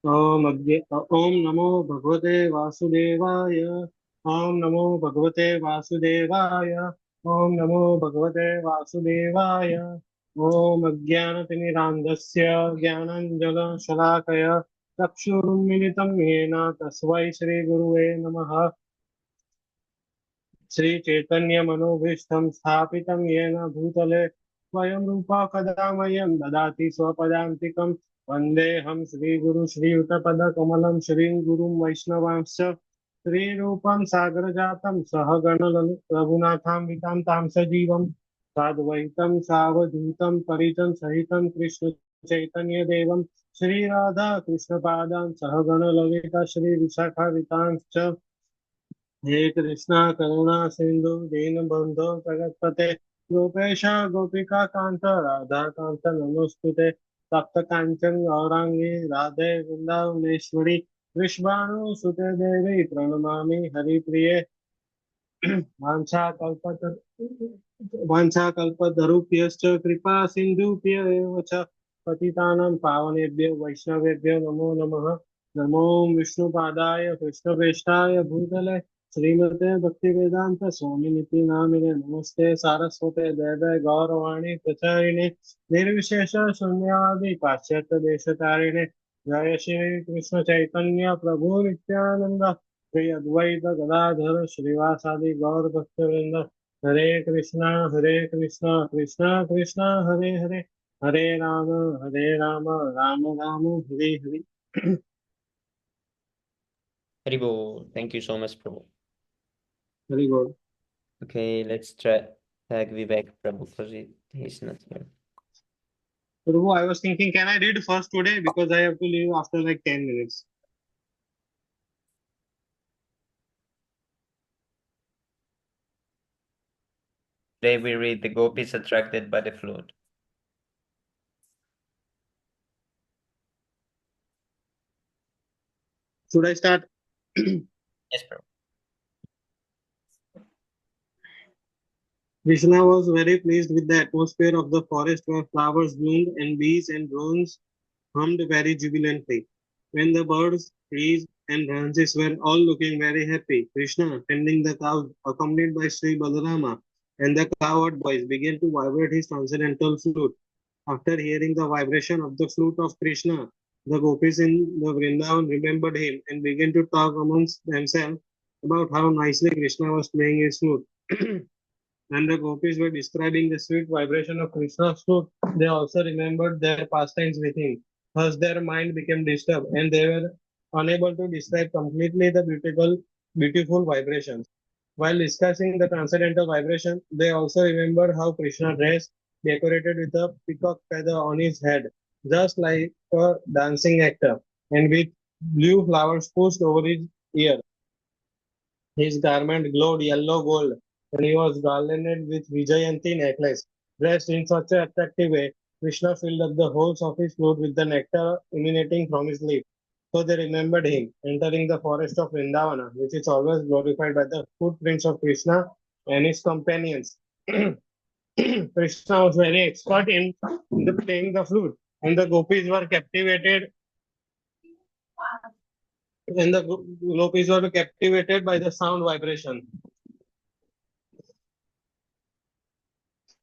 ओम नमो भगवते वासुदेवाय। ओम नमो भगवते वासुदेवाय। ओम नमो भगवते वासुदेवाय। ओम अज्ञानतिमिरान्धस्य ज्ञानाञ्जनशलाकय चक्षुरुन्मिलितं येन तस्मै श्रीगुरुवे नमः। श्रीचैतन्यमनोभीष्टं स्थापितं येन भूतले स्वयं रूपा कदा मह्यं ददाति स्वपदान्तिकं। वन्देऽहं श्रीगुरु श्रीयुतपदकमलं श्रीगुरुं वैष्णवांश्च श्रीरूपं सागरजातं सहगण रघुनाथान्वितां तां सजीवं साद्वैतं सावधूतं परिजन सहितं कृष्ण चैतन्यदेवं श्रीराधा कृष्णपादां सहगण ललिता श्रीविशाखावितांश्च। हे कृष्णा करुणा सिंधु दीनबंधो जगत्पते गोपेश गोपिका कांत राधा कांत नमोस्तुते तप्त कांचन गौरांगी राधे वृंदावनेश्वरी विश्वाणु सुते देवी प्रणमामि हरिप्रिये। वाञ्छाकल्पत वाञ्छाकल्पतरुभ्यश्च कृपा सिन्धुभ्य एव च पतितानां पावनेभ्यो वैष्णवेभ्यो नमो नमः। नमो विष्णुपादाय कृष्णप्रेष्ठाय भूतले श्रीमते भक्तिवेदांत स्वामिनिति नामिने नमस्ते सारस्वते देवे गौरवाणी प्रचारिणे निर्विशेष शून्यवादी पाश्चात्य देशतारिणे। जय श्री कृष्ण चैतन्य प्रभु नित्यानंद श्री अद्वैत गदाधर श्रीवासादि गौर भक्तवृंद। हरे Krishna Krishna Krishna Hare Hare Hare Ram Ram Ram Hare Hare. Haribo, thank you so much, Prabhu. Hari बोल। Okay, let's try tag Vivek Prabhu because he's not here. Prabhu, I was thinking, can I read first today because I have to leave after like 10 minutes. Today we read the gopis attracted by the flute. Should I start? Yes, Prabhu. Krishna was very pleased with the atmosphere of the forest where flowers bloomed and bees and drones hummed very jubilantly. When the birds, trees, and branches were all looking very happy, Krishna, tending the cows, accompanied by Sri Balarama and the cowherd boys, began to vibrate his transcendental flute. After hearing the vibration of the flute of Krishna, the gopis in the Vrindavan remembered him and began to talk amongst themselves about how nicely Krishna was playing his flute. When the gopis were describing the sweet vibration of Krishna's flute, they also remembered their pastimes with him. Thus, their mind became disturbed, and they were unable to describe completely the beautiful vibrations. While discussing the transcendental vibration, they also remembered how Krishna dressed, decorated with a peacock feather on his head, just like a dancing actor, and with blue flowers pushed over his ear. His garment glowed yellow gold, and he was garlanded with Vijayanti necklace. Dressed in such an attractive way, Krishna filled up the holes of his flute with the nectar emanating from his lips. So they remembered him, entering the forest of Vrindavana, which is always glorified by the footprints of Krishna and his companions. Krishna was very expert in playing the flute, and the gopis were captivated by the sound vibration,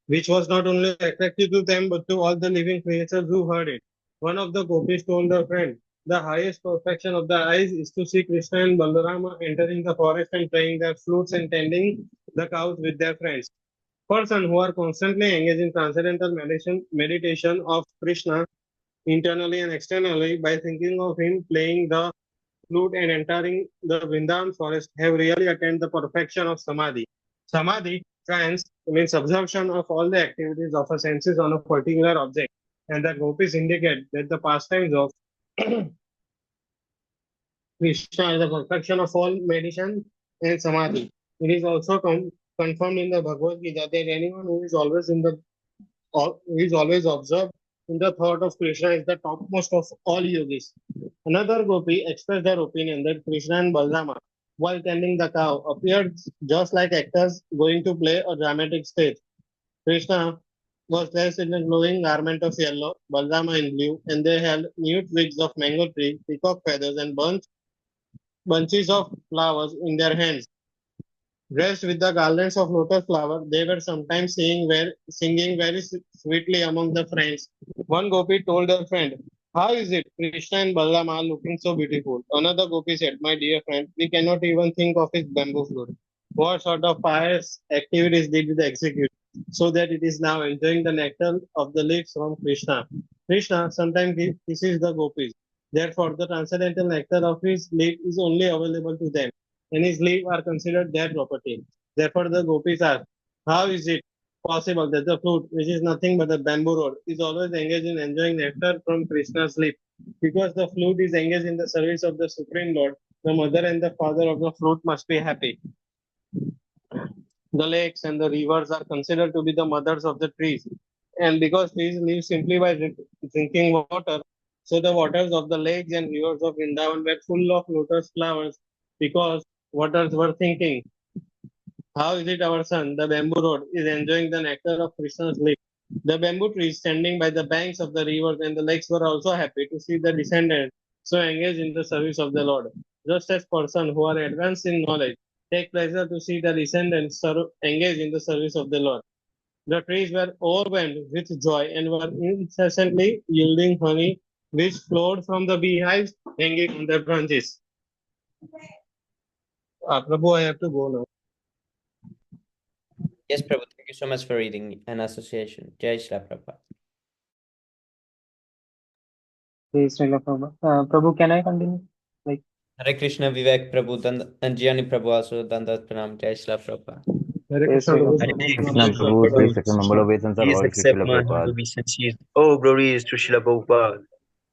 which was not only attractive to them but to all the living creatures who heard it. One of the gopis told her friend, the highest perfection of the eyes is to see Krishna and Balarama entering the forest and playing their flutes and tending the cows with their friends. Persons who are constantly engaged in transcendental meditation of Krishna internally and externally by thinking of him playing the flute and entering the Vrindavan forest have really attained the perfection of Samadhi. Samadhi, trance, means absorption of all the activities of a senses on a particular object. And the gopis indicate that the pastimes of Krishna is the perfection of all meditation and Samadhi. It is also confirmed in the Bhagavad Gita that anyone who is always who is always observed in the thought of Krishna is the topmost of all yogis. Another gopi expressed their opinion that Krishna and Balrama, while tending the cow, appeared just like actors going to play a dramatic stage. Krishna was dressed in a glowing garment of yellow, Balrama in blue, and they held new twigs of mango tree, peacock feathers, and bunches of flowers in their hands. Dressed with the garlands of lotus flower, they were sometimes singing very sweetly among the friends. One gopi told her friend, "How is it? Krishna and Balram are looking so beautiful." Another gopi said, "My dear friend, we cannot even think of his bamboo flute. What sort of pious activities did it execute so that it is now enjoying the nectar of the lips from Krishna? Krishna sometimes kisses the gopis. Therefore, the transcendental nectar of his lips is only available to them and his leave are considered their property. Therefore, the gopis ask, how is it possible that the flute, which is nothing but a bamboo rod, is always engaged in enjoying nectar from Krishna's lip? Because the flute is engaged in the service of the Supreme Lord, the mother and the father of the flute must be happy. The lakes and the rivers are considered to be the mothers of the trees. And because trees live simply by drinking water, so the waters of the lakes and rivers of Vrindavan were full of lotus flowers because waters were thinking, how is it our son, the bamboo rod, is enjoying the nectar of Krishna's lips? The bamboo trees standing by the banks of the rivers and the lakes were also happy to see the descendants so engaged in the service of the Lord. Just as persons who are advanced in knowledge take pleasure to see the descendants engaged in the service of the Lord. The trees were overwhelmed with joy and were incessantly yielding honey, which flowed from the beehives hanging on their branches. Prabhu, I have to go now. Yes, Prabhu, thank you so much for reading an association. Jai Shri Prabhupada. Jai Srila Prabhu. Prabhu, can I continue? Like, Hare Krishna, Vivek Prabhu, and Gianni Prabhu also, Dandat Pranam, Jai Shri Prabhupada. Hare Jai Krishna Srila Prabhu. Hare Prabhu. Krishna Krishna Prabhu, Prabhu. please accept humble obeisance of Please all Sri accept Srila my humble Prabhupada. obeisance. All glories to Srila Prabhupada.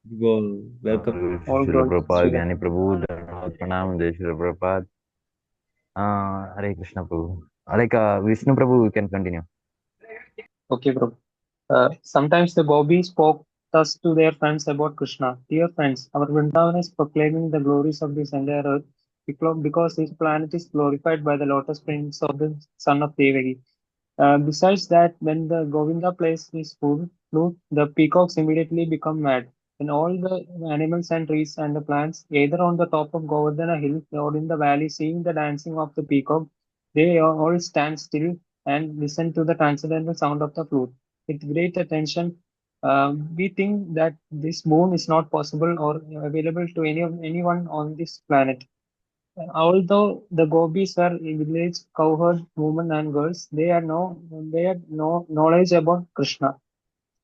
Well, welcome. All Srila glory to Prabhupada, Srila. Jnani Prabhu, Dhanavad Pranam, Jai Srila Prabhupada. Hare Krishna Prabhu. Vishnu Prabhu, you can continue. Okay, Prabhu. Sometimes the gopis spoke thus to their friends about Krishna. Dear friends, our Vrindavan is proclaiming the glories of this entire earth because this planet is glorified by the lotus prints of the son of Devaki. Besides that, when the Govinda plays his flute, the peacocks immediately become mad. When all the animals and trees and the plants, either on the top of Govardhana hill or in the valley, seeing the dancing of the peacock, they all stand still and listen to the transcendental sound of the flute. With great attention, we think that this boon is not possible or available to anyone on this planet. Although the gopis are village cowherd women and girls, they had no knowledge about Krishna.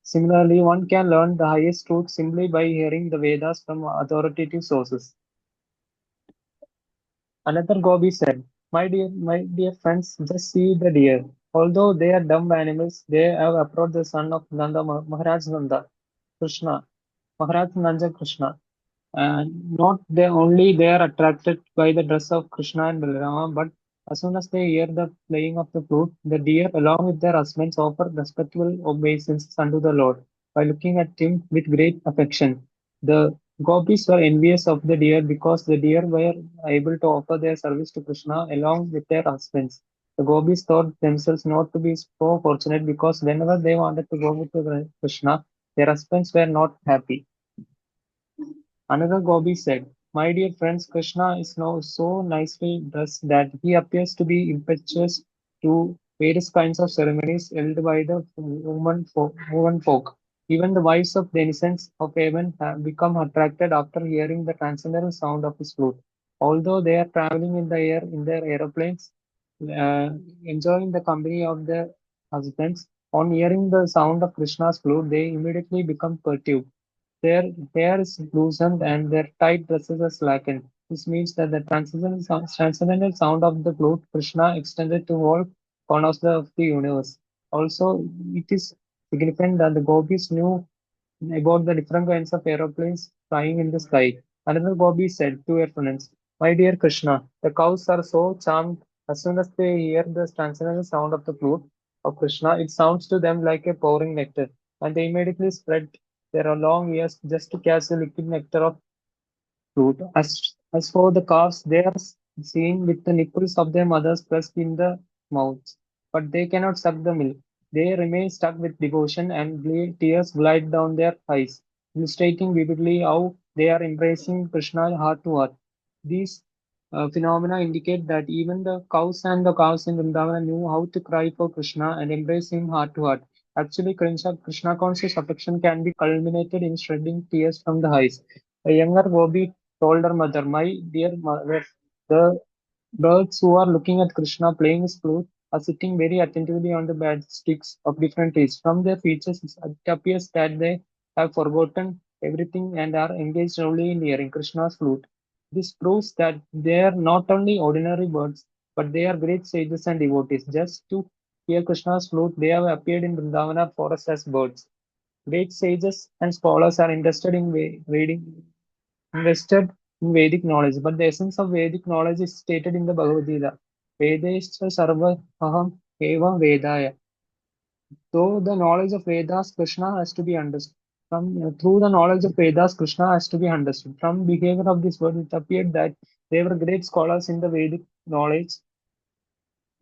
Similarly, one can learn the highest truth simply by hearing the Vedas from authoritative sources. Another gopi said, my dear friends, just see the deer. Although they are dumb animals, they have approached the son of Nanda, Maharaj Nanda, Krishna, Maharaj Nanda Krishna. And not they only they are attracted by the dress of Krishna and Balarama, but as soon as they hear the playing of the flute, the deer, along with their husbands, offer respectful obeisances unto the Lord by looking at him with great affection. The gopis were envious of the deer because the deer were able to offer their service to Krishna along with their husbands. The gopis thought themselves not to be so fortunate because whenever they wanted to go with Krishna, their husbands were not happy. Another gopi said, my dear friends, Krishna is now so nicely dressed that he appears to be impetuous to various kinds of ceremonies held by the woman folk. Even the wives of denizens of heaven have become attracted after hearing the transcendental sound of his flute. Although they are traveling in the air in their aeroplanes, uh, enjoying the company of their husbands, on hearing the sound of Krishna's flute, they immediately become perturbed. Their hair is loosened and their tight dresses are slackened. This means that the transcendental sound of the flute Krishna extended to all corners of the universe. Also, it is significant that the gopis knew about the different kinds of aeroplanes flying in the sky. Another gopi said to her friends, my dear Krishna, the cows are so charmed as soon as they hear the transcendental sound of the flute of Krishna, it sounds to them like a pouring nectar, and they immediately spread their long ears just to catch the liquid nectar of flute. As for the calves, they are seen with the nipples of their mothers pressed in the mouths, but they cannot suck the milk. They remain stuck with devotion, and tears glide down their eyes, illustrating vividly how they are embracing Krishna heart to heart. These phenomena indicate that even the cows in Vrindavan knew how to cry for Krishna and embrace him heart to heart. Actually, Krishna conscious affection can be culminated in shedding tears from the eyes. A younger Gopi told her mother, "My dear mother, the birds who are looking at Krishna playing his flute are sitting very attentively on the bad sticks of different trees. From their features, it appears that they have forgotten everything and are engaged only in hearing Krishna's flute. This proves that they are not only ordinary birds, but they are great sages and devotees. Just to hear Krishna's flute, they have appeared in Vrindavana forest as birds. Great sages and scholars are interested in reading invested in Vedic knowledge, but the essence of Vedic knowledge is stated in the Bhagavad Gita. Vedescha sarva aham eva vedaya. So the knowledge of Vedas, Krishna has to be understood. Through the knowledge of Vedas, Krishna has to be understood. From behavior of this world, it appeared that they were great scholars in the Vedic knowledge,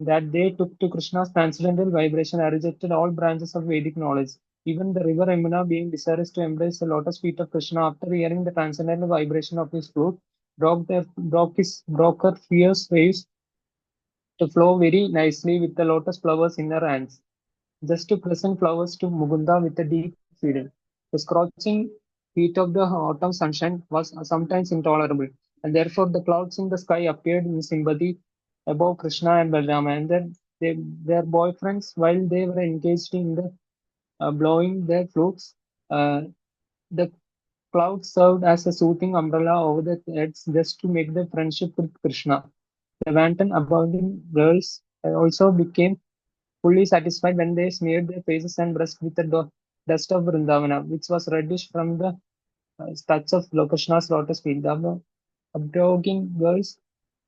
that they took to Krishna's transcendental vibration and rejected all branches of Vedic knowledge. Even the river Yamuna, being desirous to embrace the lotus feet of Krishna after hearing the transcendental vibration of his flute, broke her fierce waves to flow very nicely with the lotus flowers in her hands, just to present flowers to Mukunda with a deep feeling. The scorching heat of the autumn sunshine was sometimes intolerable, and therefore the clouds in the sky appeared in sympathy above Krishna and Balrama, and then their boyfriends, while they were engaged in the blowing their flutes, uh, the clouds served as a soothing umbrella over the heads just to make the friendship with Krishna. The wanton abounding girls also became fully satisfied when they smeared their faces and breasts with the dust of Vrindavana, which was reddish from the touch of Krishna's lotus feet. The abrogating girls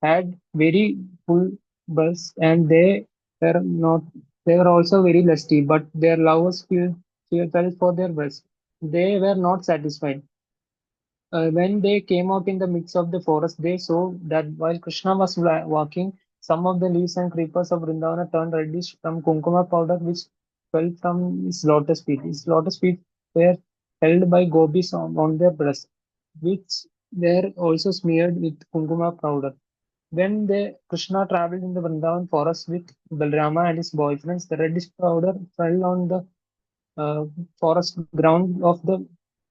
had very full breasts, and were not they were also very lusty, but their lovers felt for their breasts. They were not satisfied. When they came out in the midst of the forest, they saw that while Krishna was walking, some of the leaves and creepers of Vrindavana turned reddish from kunkuma powder which fell from his lotus feet. His lotus feet were held by gopis on their breasts, which were also smeared with kunkuma powder. When Krishna traveled in the Vrindavan forest with Balrama and his boyfriends, the reddish powder fell on the uh, forest ground of the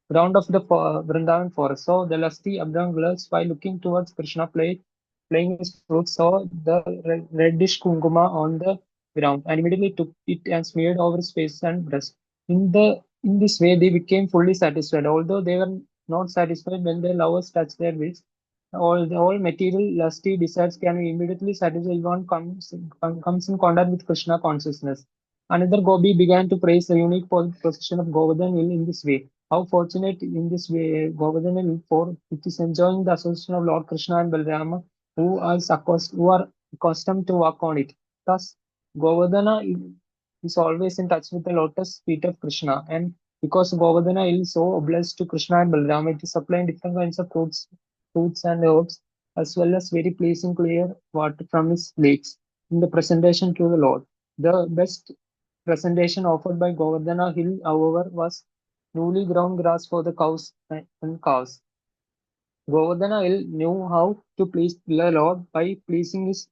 Vrindavan forest. So the lusty Abram girls, while looking towards Krishna playing his flute, saw the reddish kunguma on the ground and immediately took it and smeared over his face and breast. In this way, they became fully satisfied. Although they were not satisfied when their lovers touched their wrists, all material lusty desires can be immediately satisfied if one comes in contact with Krishna consciousness. Another Gopi began to praise the unique position of Govardhan Hill in this way. How fortunate in this way Govardhan Hill, for it is enjoying the association of Lord Krishna and Balarama, who are accustomed to walk on it. Thus, Govardhana is always in touch with the lotus feet of Krishna, and because Govardhana is so blessed to Krishna and Balarama, it is supplying different kinds of fruits and herbs, as well as very pleasing clear water from his lakes in the presentation to the Lord. The best presentation offered by Govardhana Hill, however, was newly ground grass for the cows and calves. Govardhana Hill knew how to please the Lord by pleasing his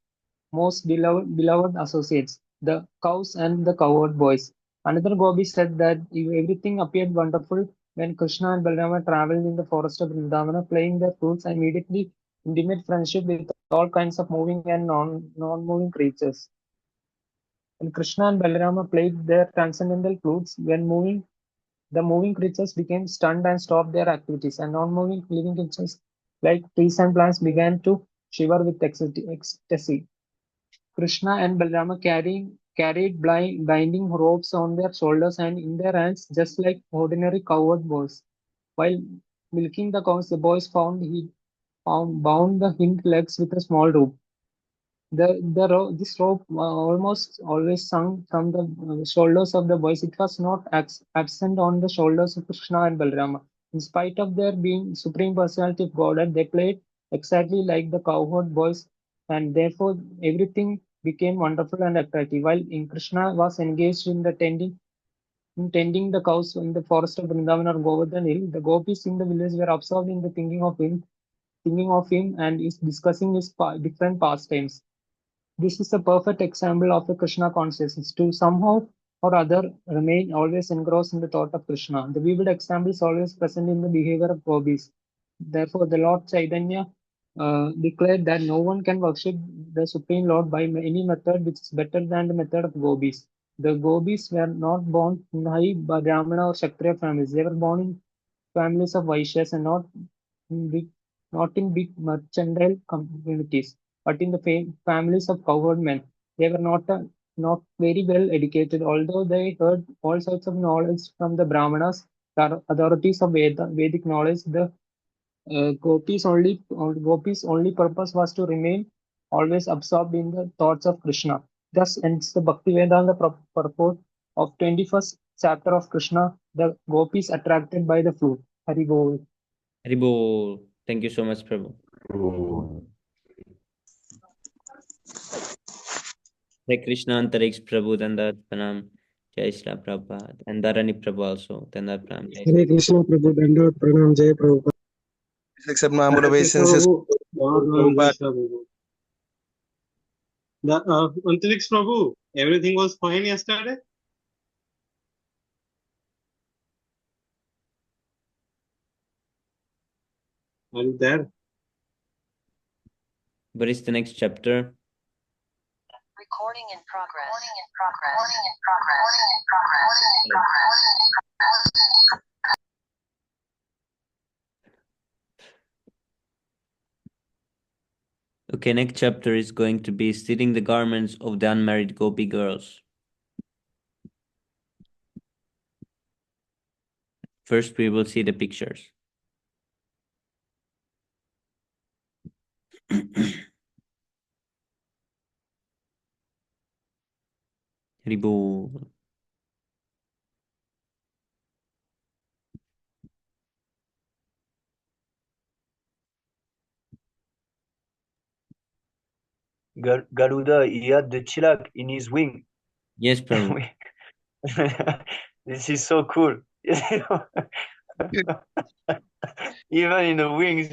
most beloved associates, the cows and the cowherd boys. Another Gopi said that everything appeared wonderful when Krishna and Balarama traveled in the forest of Vrindavana, playing their flutes and immediately intimate friendship with all kinds of moving and non-moving creatures. When Krishna and Balarama played their transcendental flutes, the moving creatures became stunned and stopped their activities, and non-moving living creatures like trees and plants began to shiver with ecstasy. Krishna and Balarama carried binding ropes on their shoulders and in their hands, just like ordinary cowherd boys. While milking the cows, the boys bound the hind legs with a small rope. This rope almost always hung from the shoulders of the boys. It was not absent on the shoulders of Krishna and Balarama. In spite of their being supreme personality of Godhead, they played exactly like the cowherd boys, and therefore everything became wonderful and attractive. While in Krishna was engaged in tending the cows in the forest of Vrindavan or Govardhan Hill, the gopis in the village were absorbed in the thinking of him and is discussing his different pastimes. This is a perfect example of a Krishna consciousness to somehow or other remain always engrossed in the thought of Krishna. The vivid example is always present in the behavior of gopis. Therefore, the Lord Chaitanya declared that no one can worship the Supreme Lord by any method which is better than the method of gopis. The gopis were not born in high Brahmana or Kshatriya families. They were born in families of Vaishyas and in big, not in big mercantile communities, but in the families of cowherd men. They were not very well educated, although they heard all sorts of knowledge from the Brahmanas, the authorities of Vedic knowledge. The gopis' only purpose was to remain always absorbed in the thoughts of Krishna. Thus ends the Bhaktivedanta purport of 21st chapter of Krishna, the gopis attracted by the flute. Hari Bol. Haribol. Thank you so much, Prabhu. Oh, Hare Krishna Antariksh Prabhu, Dandat Pranam, Jai Shri Prabhupada, and Dharani Prabhu also, Dandat Pranam. Jai Shri. Hare Krishna Prabhu, Dandavata Pranam, Jai Prabhupada. Accept my humble Hare Krishna obeisances. Prabhu, Pranam, Jai Prabhupada. Shri Prabhu. Antariksh Prabhu, everything was fine yesterday? Are you there? What is the next chapter? Recording in progress. Okay, next chapter is going to be stealing the garments of the unmarried gopi girls. First, we will see the pictures. Haribol. Garuda, he had the chilak in his wing. Yes, Prabhu. This is so cool. Even in the wings,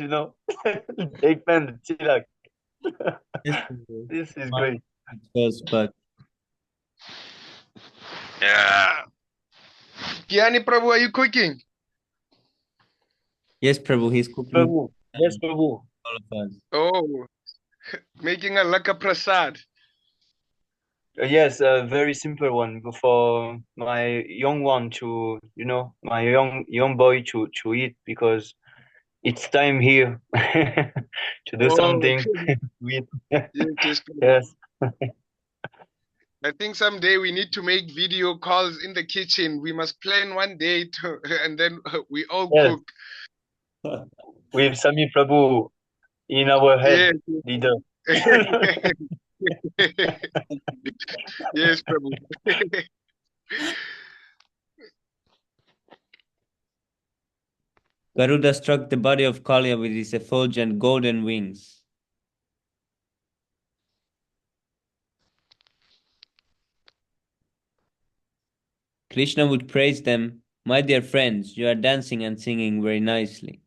they plant the chilak. Yes, Prabhu. This is great. First, but Yeah. Kiani Prabhu, are you cooking? yes, Prabhu, he's cooking Prabhu. Yes, Prabhu. all of us. Oh, making a laka prasad. Yes, a very simple one for my young one to, my young boy to eat because it's time here to do Oh, something with. yes, Prabhu. Yes, I think someday we need to make video calls in the kitchen. We must plan one day to, and then we all yes, cook. with Sami Prabhu in our head, Yes. leader. Yes, Prabhu. Garuda struck the body of Kalia with his effulgent golden wings. Krishna would praise them, "My dear friends, you are dancing and singing very nicely."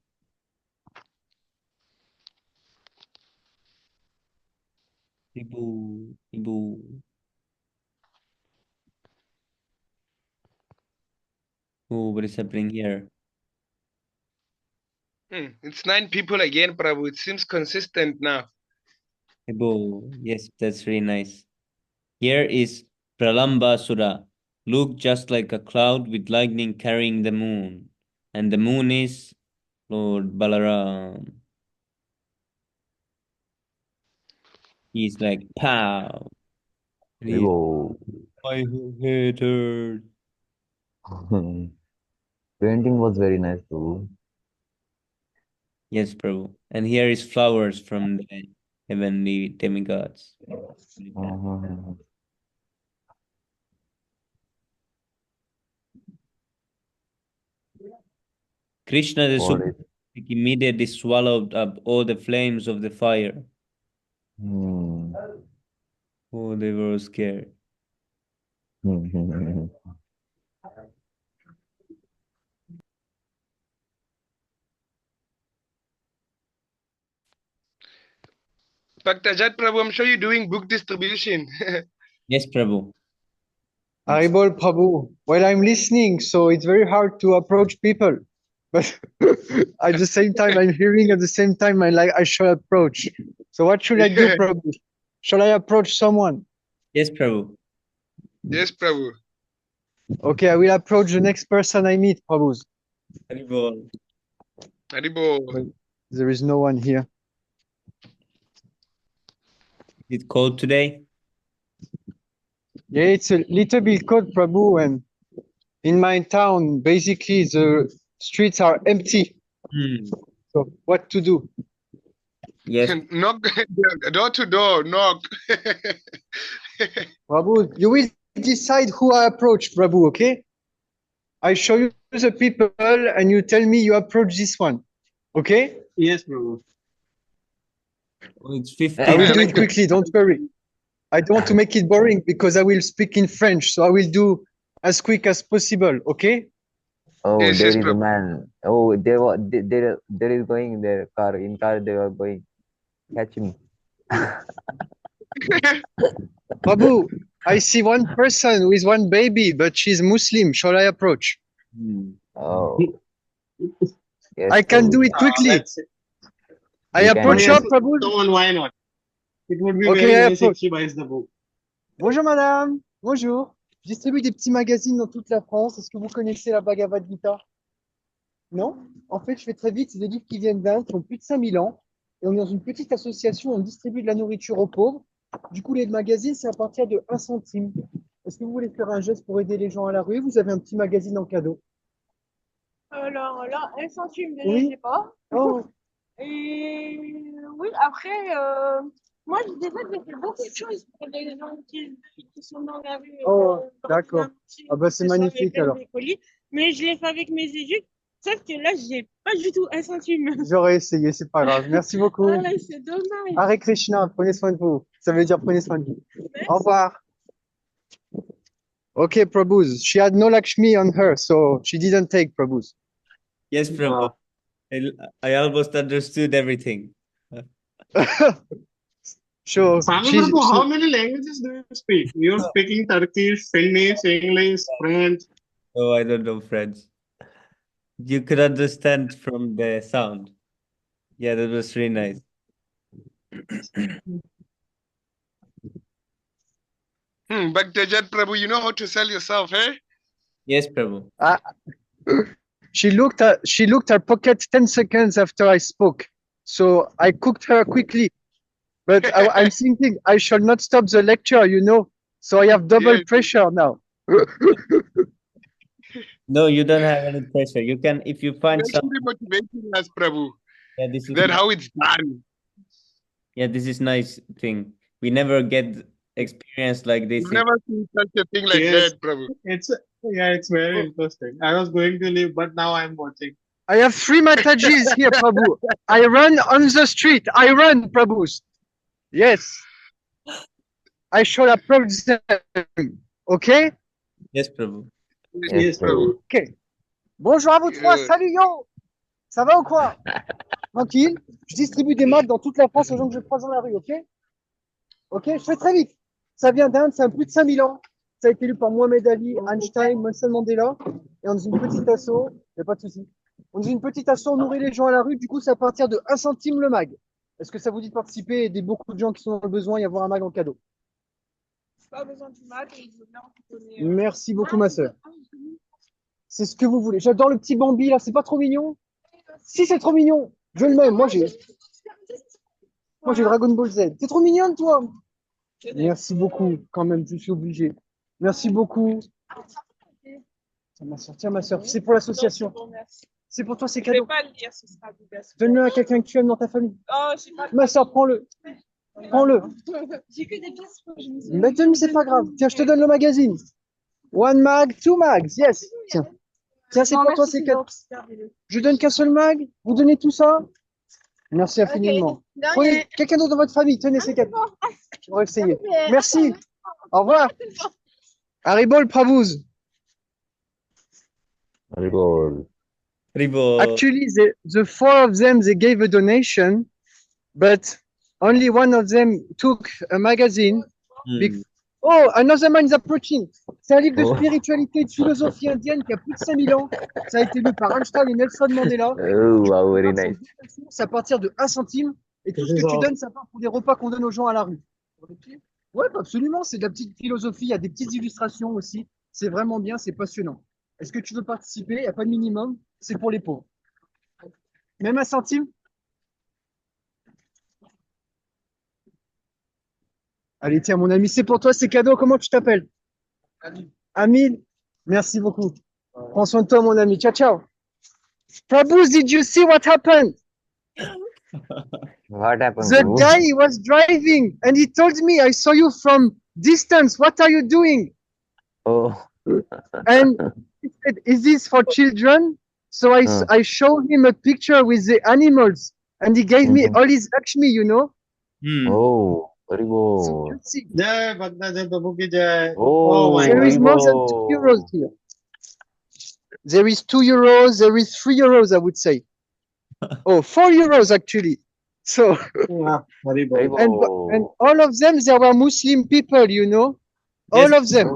Ibu, Ibu. Oh, what is happening here? It's 9 people again, Prabhu. It seems consistent now. Ibu. Yes, that's really nice. Here is Pralambasura, look just like a cloud with lightning carrying the moon. And the moon is Lord Balaram. He's like, pow. And he's, Haribol. I hate her. Painting was very nice too. Yes, Prabhu. And here is flowers from the heavenly demigods. Uh-huh. Krishna, the What Supreme, is immediately swallowed up all the flames of the fire. hmm. Oh, they were scared. But Jad Prabhu, I'm sure you're doing book distribution. Yes, Prabhu. Haribol Prabhu. Well, I'm listening, so it's very hard to approach people. But at the same time, I'm hearing at the same time, I should approach. So what should I do, Prabhu? Shall I approach someone? Yes, Prabhu. Yes, Prabhu. Okay, I will approach the next person I meet, Prabhu. Haribol. Haribo. But there is no one here. Is it cold today? Yeah, it's a little bit cold, Prabhu, and in my town, basically, the streets are empty. So what to do? Yes. Knock door to door, knock. Prabhu, you will decide who I approach, Prabhu, okay? I show you the people and you tell me you approach this one. Okay? Yes, Prabhu. Oh, it's 50. I will do it quickly, don't worry. I don't want to make it boring because I will speak in French, so I will do as quick as possible, okay? Oh, Yes, there yes, is a Prabhu. man. Oh, there is going in their car. In car, they are going. Catch me. Prabhu, I see one person with one baby, but she's Muslim. Shall I approach? Oh, yes. I can Prabhu. do it quickly. Let's see. I You can approach do her, Yes, Prabhu. come on, why not? It would be Okay, very I nice if approach. she buys the book. Bonjour madame, bonjour. Je distribue des petits magazines dans toute la France. Est-ce que vous connaissez la Bhagavad Gita? Non? En fait, je fais très vite. C'est des livres qui viennent d'Inde, qui ont plus de 5000 ans. Et on est dans une petite association, on distribue de la nourriture aux pauvres. Du coup, les magazines, c'est à partir de 1 centime. Est-ce que vous voulez faire un geste pour aider les gens à la rue? Vous avez un petit magazine en cadeau. Alors là, 1 centime déjà, Oui. je sais pas. Oh, Et oui, après, moi, déjà, j'ai fait beaucoup de choses pour les gens qui sont dans la rue. Oh, dans d'accord. la rue, Ah bah, que c'est ce soit magnifique, avec alors. des colis. Mais je l'ai fait avec mes études. Sauf que là, j'ai pas du tout 1 centime. j'aurais essayé, c'est pas grave. Merci beaucoup. Ah ouais, c'est dommage. Hare Krishna, prenez soin de vous. Ça veut dire prenez soin de vous. Au revoir. Okay, Prabhus. She had no Lakshmi on her, so she didn't take Prabhus. Yes, Prabhu. I almost understood everything. So Swami she's, Prabhu, how many languages do you speak? You're speaking Turkish, Finnish, English, French. Oh, I don't know French. You could understand from the sound. Yeah, that was really nice. But Jad Prabhu, you know how to sell yourself, eh? Yes, Prabhu. she looked her pocket 10 seconds after I spoke. So I cooked her quickly. But I'm thinking I shall not stop the lecture, you know. So I have double Yes. pressure now. No, you don't have any pressure. You can, if you find You're some. actually motivating us, Prabhu. Yeah, this is. That's how it's done. Yeah, this is nice thing. We never get experience like this. You've never seen such a thing like Yes. that, Prabhu. It's very interesting. I was going to leave, but now I'm watching. I have 3 Matajis here, Prabhu. I run on the street. I run, Prabhus. Yes. I shall approach them. Okay? Yes, Prabhu. Yes, Prabhu. Ok. Bonjour à vous trois, Yeah. salut yo! Ça va ou quoi? Tranquille. Je distribue des mags dans toute la France aux gens que je croise dans la rue, ok? Ok, je fais très vite. Ça vient d'Inde, ça a plus de 5000 ans. Ça a été lu par Mohamed Ali, Einstein, Nelson Mandela. Et on est une petite asso, il n'y a pas de souci. On est une petite asso, on nourrit les gens à la rue, du coup, c'est à partir de 1 centime le mag. Est-ce que ça vous dit de participer et aider beaucoup de gens qui sont dans le besoin et avoir un mag en cadeau? Pas besoin du mag, et je veux bien vous donner. Merci beaucoup, ma sœur. C'est ce que vous voulez. J'adore le petit Bambi, là, c'est pas trop mignon? Si, c'est trop mignon. Je le mets. Moi, j'ai Dragon Ball Z. T'es trop mignonne, toi. Merci beaucoup, quand même, je suis obligé. Merci beaucoup. Tiens, ma soeur. C'est pour l'association. C'est pour toi, c'est Je vais cadeau. pas le lire, ce sera obligatoire. Donne-le à quelqu'un que tu aimes dans ta famille. Oh, j'ai pas. Ma soeur, prends-le. Prends-le. J'ai que des pièces. Mais c'est pas grave. Tiens, je te donne le magazine. One mag, 2 mags. Yes. Tiens. Tiens, c'est pour toi, c'est cadeau. Je donne qu'un seul mag. Vous donnez tout ça? Merci infiniment. Ok, de Prenez rien. quelqu'un d'autre dans votre famille. Tenez ces quatre. On va essayer. Mais- Merci. Au revoir. Haribol Prabhus. Haribol. Haribol. Actually, the four of them, they gave a donation, but only one of them took a magazine. Oh, another man is approaching. C'est un livre de Oh. spiritualité et de philosophie indienne qui a plus de 5000 ans. Ça a été lu par Einstein et Nelson Mandela. Oh, wow, very nice. C'est à partir de 1 centime. Et tout ce que tu donnes, ça part pour des repas qu'on donne aux gens à la rue. Ouais, absolument. C'est de la petite philosophie. Il y a des petites illustrations aussi. C'est vraiment bien. C'est passionnant. Est-ce que tu veux participer? Il n'y a pas de minimum. C'est pour les pauvres. Même 1 centime? Allez, tiens, mon ami, c'est pour toi, c'est cadeau. Comment tu t'appelles? Amine. Merci beaucoup. Prends soin de toi, mon ami. Ciao, ciao. Prabhu, did you see what happened? What happened, The Prabhu? guy was driving and he told me, I saw you from distance. What are you doing? Oh. And he said, is this for children? So I showed him a picture with the animals and he gave me all his Lakshmi, you know? Oh, Haribol. Jai Bhakta Jad Prabhu ki jai. Oh, my There is God. more than 2 euros here. There is 2 euros, there is 3 euros, I would say. Oh, 4 euros actually. So, Haribol. and all of them, they were Muslim people, you know? All of them.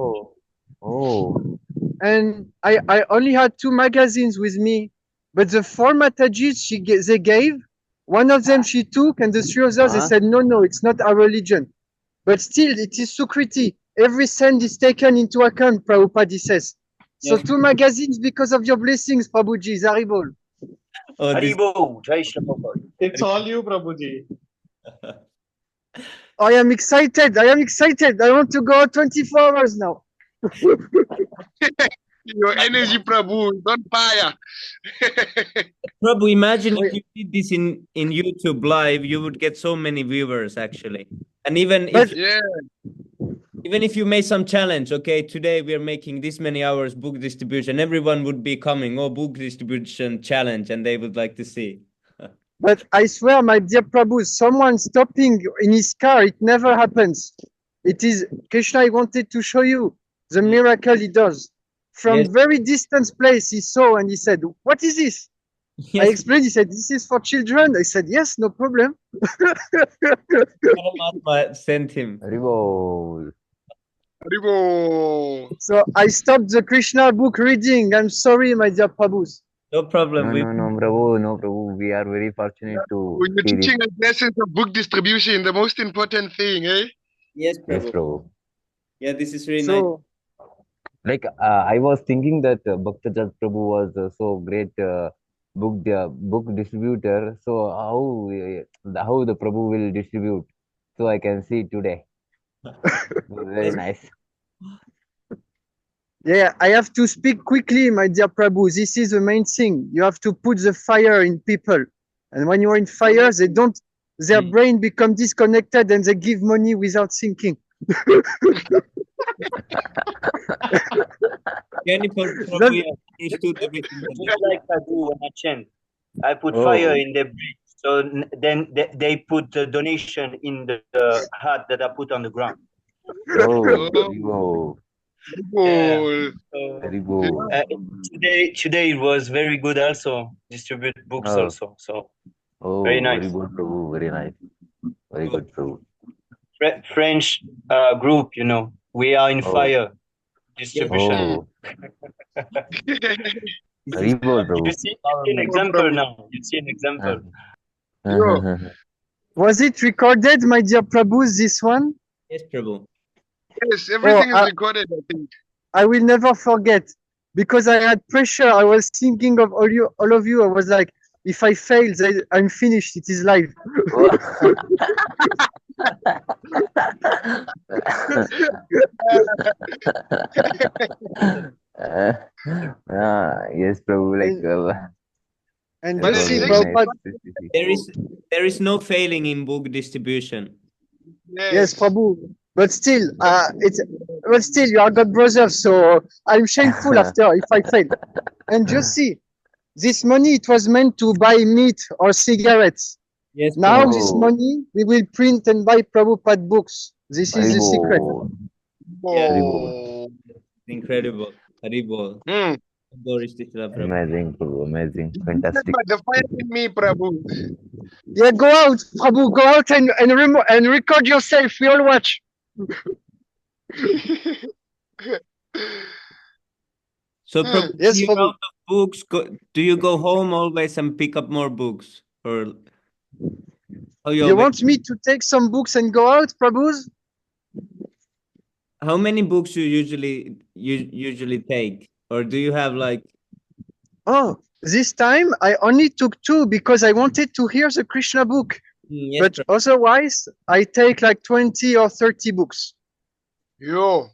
Oh. And I only had 2 magazines with me, but the 4 Matajis they gave, one of them she took, and the 3 others, they said, no, it's not our religion. But still, it is Sukriti. Every cent is taken into account, Prabhupada says. So 2 magazines because of your blessings, Prabhuji, Haribol. Haribol, Jai Shri Prabhupada. It's all you, Prabhuji. I am excited. I want to go 24 hours now. Your energy, Prabhu, is on fire. Prabhu, imagine if you did this in YouTube live, you would get so many viewers actually. And even if you made some challenge, okay, today we are making this many hours book distribution, everyone would be coming, book distribution challenge, and they would like to see. But I swear, my dear Prabhu, someone stopping in his car, it never happens. It is, Krishna, I wanted to show you the miracle he does. From very distant place, he saw and he said, what is this? I explained, he said, this is for children. I said, yes, no problem. Paramatma sent him. Haribol. So I stopped the Krishna book reading. I'm sorry, my dear Prabhus. No problem. No, Prabhu. We are very fortunate to When you're see this. teaching us lessons of book distribution, the most important thing, eh? Yes, Prabhu. Yes, Prabhu. Yeah, this is really nice. Like I was thinking that Bhakta Jad Prabhu was so great book distributor. So how the Prabhu will distribute? So I can see today. Very nice. Yeah, I have to speak quickly, my dear Prabhu. This is the main thing. You have to put the fire in people. And when you're in fire, their brain become disconnected and they give money without thinking. Just like I do when I chant, I put fire in their brain. So then they put the donation in the heart that I put on the ground. Today it was very good also. Distribute books also. So very nice. Very good, Prabhu. Very nice. Very good, Prabhu. French group, we are in fire distribution. You see an example now. You see an example. Was it recorded, my dear Prabhu, this one? Yes, Prabhu. Yes, everything is recorded, I think. I will never forget because I had pressure. I was thinking of all of you. I was like, if I fail, I'm finished. It is live. Yes, Prabhu. And But just see, there is no failing in book distribution. Yes, Prabhu. But still, you are God brothers, so I'm shameful after if I fail. And just see, this money, it was meant to buy meat or cigarettes. Yes, Now Prabhu. this Oh, money we will print and buy Prabhupada books. This is the secret. Haribol. Yeah, Haribol. Oh. incredible. Haribol. Hmm. Glory to Srila Prabhu. Amazing, Prabhu. Amazing. You Fantastic. set the fire in me, Prabhu. Yeah, go out, Prabhu, go out and record yourself. We all watch. So, Prabhu, Yes, when you're Prabhu. out of books, do you go home always and pick up more books? Or how You want me to take some books and go out, Prabhus? how many books you usually take? Or do you have like Oh, this time I only took 2 because I wanted to hear the Krishna book. yes, But Prabhu. otherwise, I take like 20 or 30 books. Yo.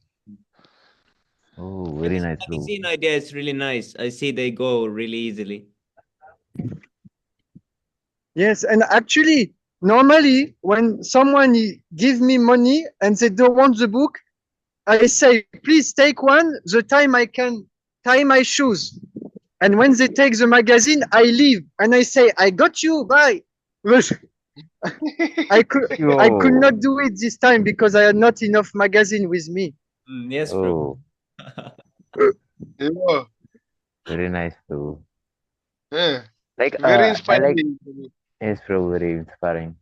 Oh, very nice, Prabhu. Magazine idea is really nice. I see they go really easily. Yes, and actually, normally when someone give me money and they don't want the book, I say, please take one, the time I can tie my shoes. And when they take the magazine, I leave and I say, I got you, bye. But I could not do it this time because I had not enough magazine with me. Yes, Prabhu. Oh, Yo. very nice, Prabhu. Yeah. Like, Very I like, inspiring. yes, Prabhu, very inspiring.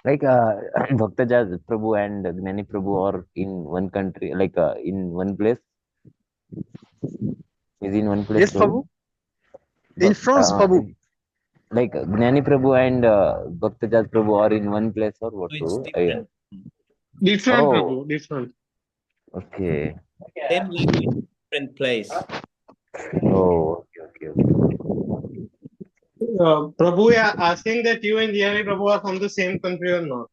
Like, Bhaktajat Prabhu and Gnani Prabhu are in one country, like, in one place. Is in one place, Yes, Prabhu? In France, Prabhu. Like, Gnani Prabhu and Bhaktajat Prabhu are in one place or what, It's Prabhu? different. Different, Oh, Prabhu, different. okay. Same language, different place. Oh, okay. Prabhu, yeah, asking that you and Jnani Prabhu are from the same country or not?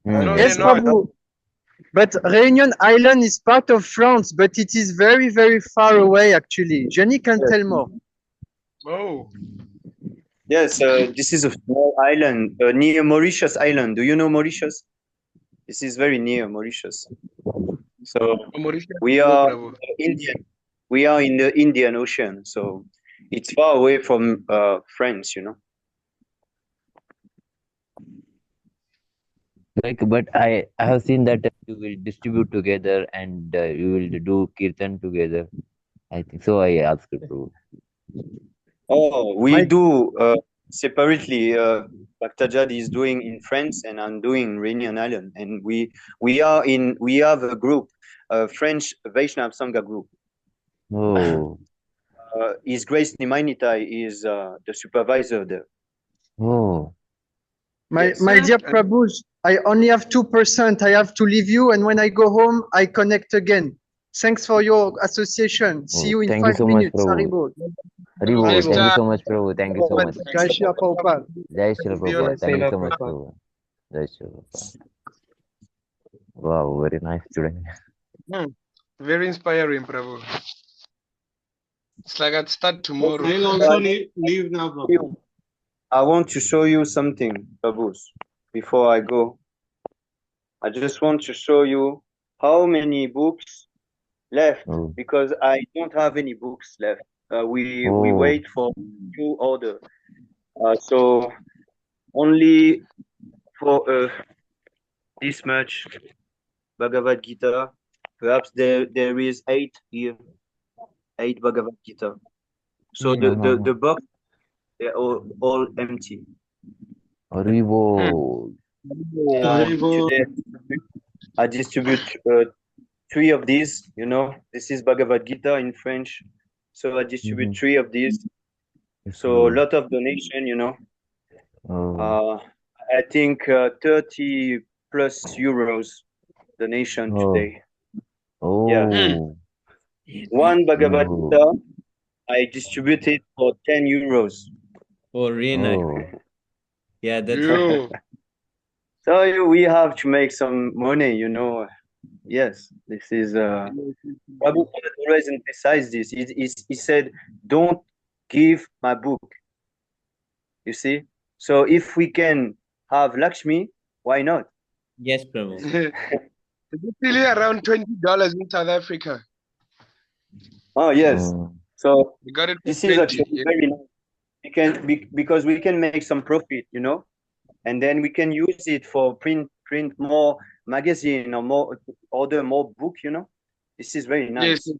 No, Yes, they're not. Prabhu. But Réunion Island is part of France, but it is very, very far away, actually. Jenny can tell more. Oh. Yes, this is a small island near Mauritius Island. Do you know Mauritius? This is very near Mauritius. So Mauritius. we Oh, are Prabhu. Indian. We are in the Indian Ocean, so it's far away from France, you know. Like, but I have seen that you will distribute together and you will do kirtan together. I think so. I asked Prabhu. Oh, we do separately. Bhaktajad is doing in France, and I'm doing Réunion Island, and we have a group, a French Vaishnav Sangha group. Oh, His Grace Nimanitai is the supervisor there. oh, My Yes. dear Prabhu, I only have 2%. I have to leave you, and when I go home, I connect again. Thanks for your association. See you in thank you 5 so much, minutes. Prabhu. Haribol. Haribol, Next thank you time. so much, Prabhu. Thank you so much. Jai Shri Prabhupada. Jai Shri Prabhupada. Yes, Thank you Srila so much, Prabhupada. Prabhu. Jai Shri Prabhupada. Wow, very nice today. Very inspiring, Prabhu. It's like I'd start tomorrow. I'll also leave now, Prabhu. I want to show you something, Prabhus. Before I go, I just want to show you how many books left, because I don't have any books left. We wait for new order. So only for this much Bhagavad Gita. Perhaps there is 8 here, 8 Bhagavad Gita. So the box, they're all empty. Haribol. I distribute 3 of these. You know, this is Bhagavad Gita in French, so I distribute 3 of these. So a lot of donation, you know. I think 30 plus euros donation today. Yeah. One Bhagavad Gita, I distributed for 10 euros. Oh, really nice. Yeah, that's so we have to make some money, you know. Yes, this is Prabhupada always emphasized this. He said, don't give my book. You see? So if we can have Lakshmi, why not? Yes, Prabhu. It's really around $20 in South Africa. Oh yes. So We got it. this is actually very nice. We can because we can make some profit, you know. and then we can use it for print more magazine or more order more book. You know, this is very nice. Yes.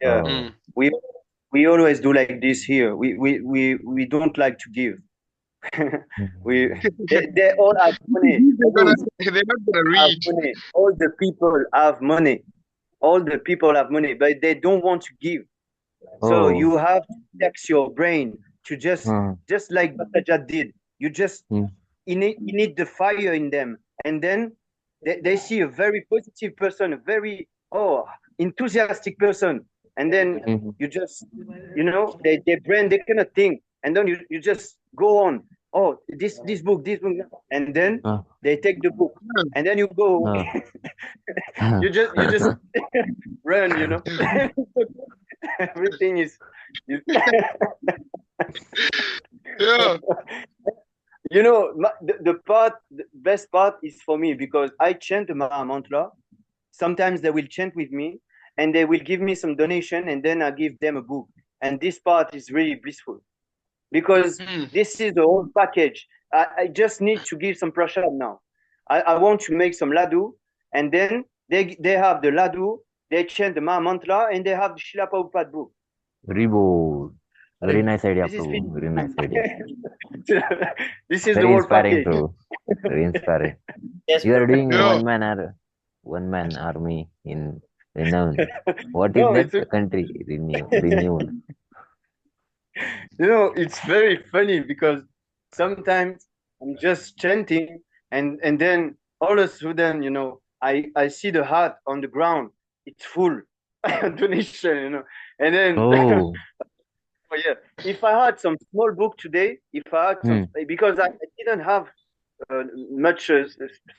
Yeah, Mm. we always do like this here. We don't like to give. we they all have money. They're not gonna Have read. money. All the people have money. All the people have money, but they don't want to give. So Oh. you have to tax your brain to just like Bhattacharya did. You just you need the fire in them, and then they see a very positive person, a very enthusiastic person, and then you just their brain they cannot think, and then you just go on. Oh, this book, and then they take the book, and then you go. you just run. You know, everything is. Yeah. You know, the best part is for me because I chant the Maha Mantra. Sometimes they will chant with me and they will give me some donation and then I give them a book. And this part is really blissful because this is the whole package. I just need to give some prashad now. I want to make some laddu and then they have the laddu, they chant the Maha Mantra and they have the Srila Prabhupada book. Very good. Very nice idea, This is Prabhu. Very nice idea. This is Very the whole inspiring, package. Prabhu. Very inspiring. Yes, You are doing Yeah. one man army in renown. What is No, that it's country? Renewed. You know, it's very funny because sometimes I'm just chanting and then all of a sudden, you know, I see the heart on the ground. It's full donation, you know. And then Oh. oh, yeah, if I had some small book today, if I had some because I didn't have much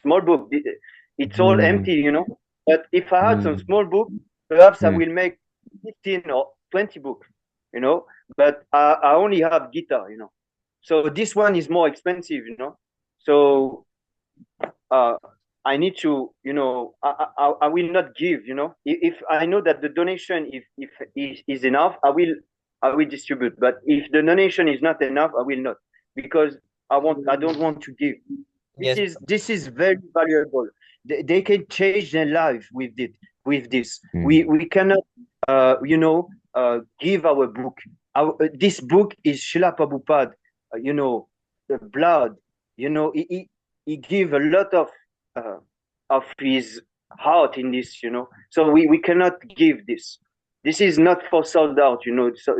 small book. It's all empty, you know. But if I had some small book, perhaps I will make 15 or 20 books, you know. But I only have guitar, you know. So this one is more expensive, you know. So I need to, you know, I will not give, you know. If I know that the donation if is enough, I will distribute. But if the donation is not enough, I will not because I don't want to give. This is very valuable. They can change their life with it. With this, we cannot, you know, give our book. This book is Srila Prabhupada. You know, the blood. You know, he gave a lot of his heart in this. You know, so we cannot give this. This is not for sold out. You know, so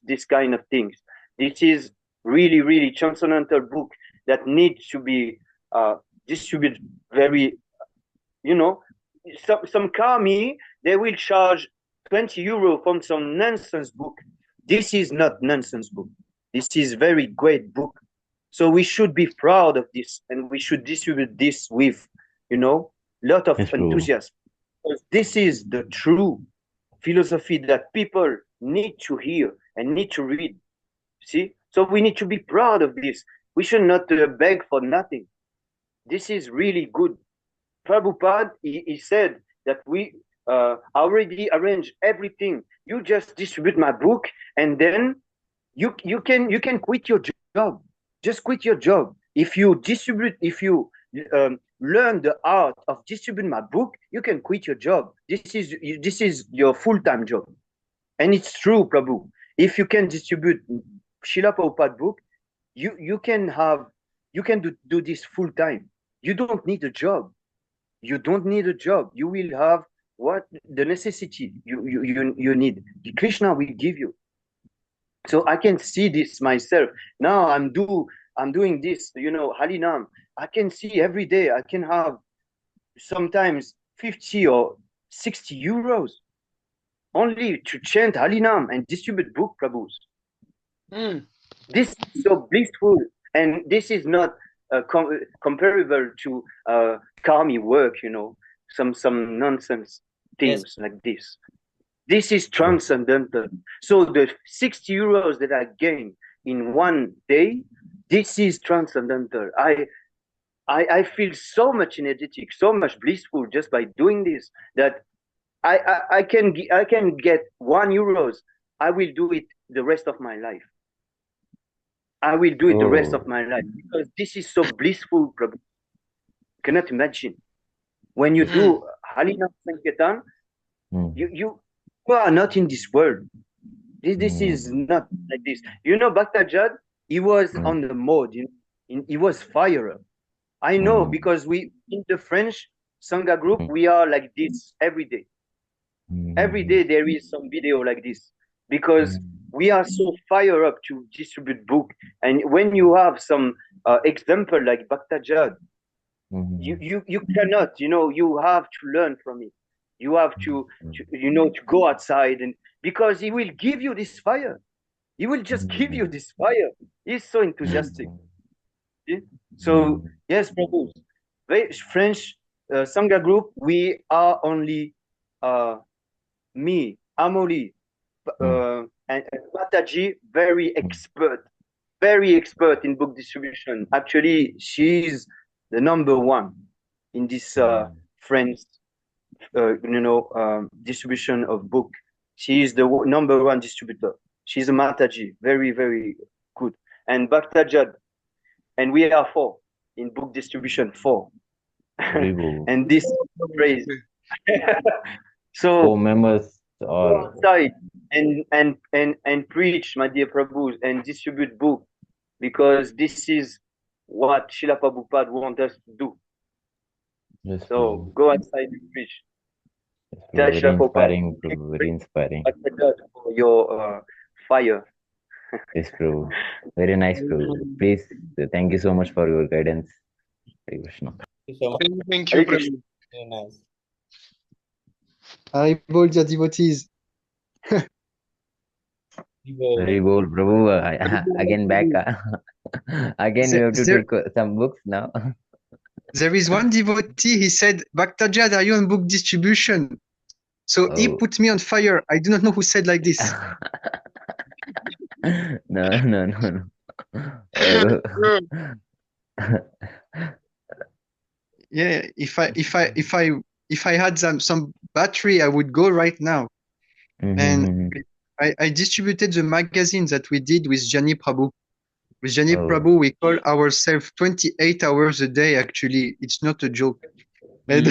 this kind of things. This is really transcendental book that needs to be distributed very, you know, some kami, they will charge 20 euro from some nonsense book. This is not nonsense book. This is very great book. So we should be proud of this and we should distribute this with, you know, lot of enthusiasm. Because this is the true philosophy that people need to hear and need to read. See? So we need to be proud of this. We should not beg for nothing. This is really good. Prabhupada, he said that we already arranged everything. You just distribute my book, and then you can quit your job. Just quit your job. If you distribute, if you learn the art of distributing my book, you can quit your job. This is your full-time job, and it's true, Prabhu. If you can distribute Srila Prabhupada book, you can do this full time. You don't need a job. You don't need a job. You will have what the necessity you need. Krishna will give you. So I can see this myself. Now I'm doing this, you know, Halinam. I can see every day I can have sometimes 50 or 60 euros only to chant Halinam and distribute book Prabhus. This is so blissful, and this is not comparable to karmi work, you know, some nonsense things like this. This is transcendental. So the 60 euros that I gain in one day, this is transcendental. I feel so much energetic, so much blissful just by doing this that I can get €1. I will do it the rest of my life. I will do it the rest of Oh. my life because this is so blissful, Prabhu. Cannot imagine. When you do Halina Sankirtan, Mm. you are not in this world. This is Mm. not like this. You know, Bhakta Jad, he was Mm. on the mode. He was fire up. I know Mm. because we in the French Sangha group Mm. we are like this every day. Every day there is some video like this because we are so fire up to distribute book. And when you have some example like Bhakta Jad, you cannot, you have to learn from it. You have to to go outside, and because he will give you this fire. He will just give you this fire. He's so enthusiastic. See? So yes, Prabhu, French Sangha group, we are only me, Amoli, and Mataji, very expert in book distribution. Actually, she's the number one in this French, distribution of book. She is the number one distributor. She's a Mataji, very, very good. And Bhaktajad, and we are four in book distribution, four. And this praise. So 4 members go are outside and preach, my dear Prabhu, and distribute book, because this is what Srila Prabhupada wants us to do. yes, So Prabhu. go outside and preach. Yes, Jai Prabhu. Very Srila inspiring, Prabhupada. Prabhu. Very inspiring. Thank God for your fire. Yes, Prabhu. Very nice, Prabhu. Please, thank you so much for your guidance. Hare Krishna. Thank you, Hare Prabhu. Krishna. Very nice. Haribol, dear devotees. Very bold, Prabhu. Again back. Again, we have to take some books now. There is one devotee, he said, Bhaktajad, are you on book distribution? So he Oh. put me on fire. I do not know who said like this. No. Oh. Yeah, if I had some battery, I would go right now. And I distributed the magazine that we did with Jani Prabhu. With Jani Prabhu, we call ourselves 28 hours a day. Actually, it's not a joke. And,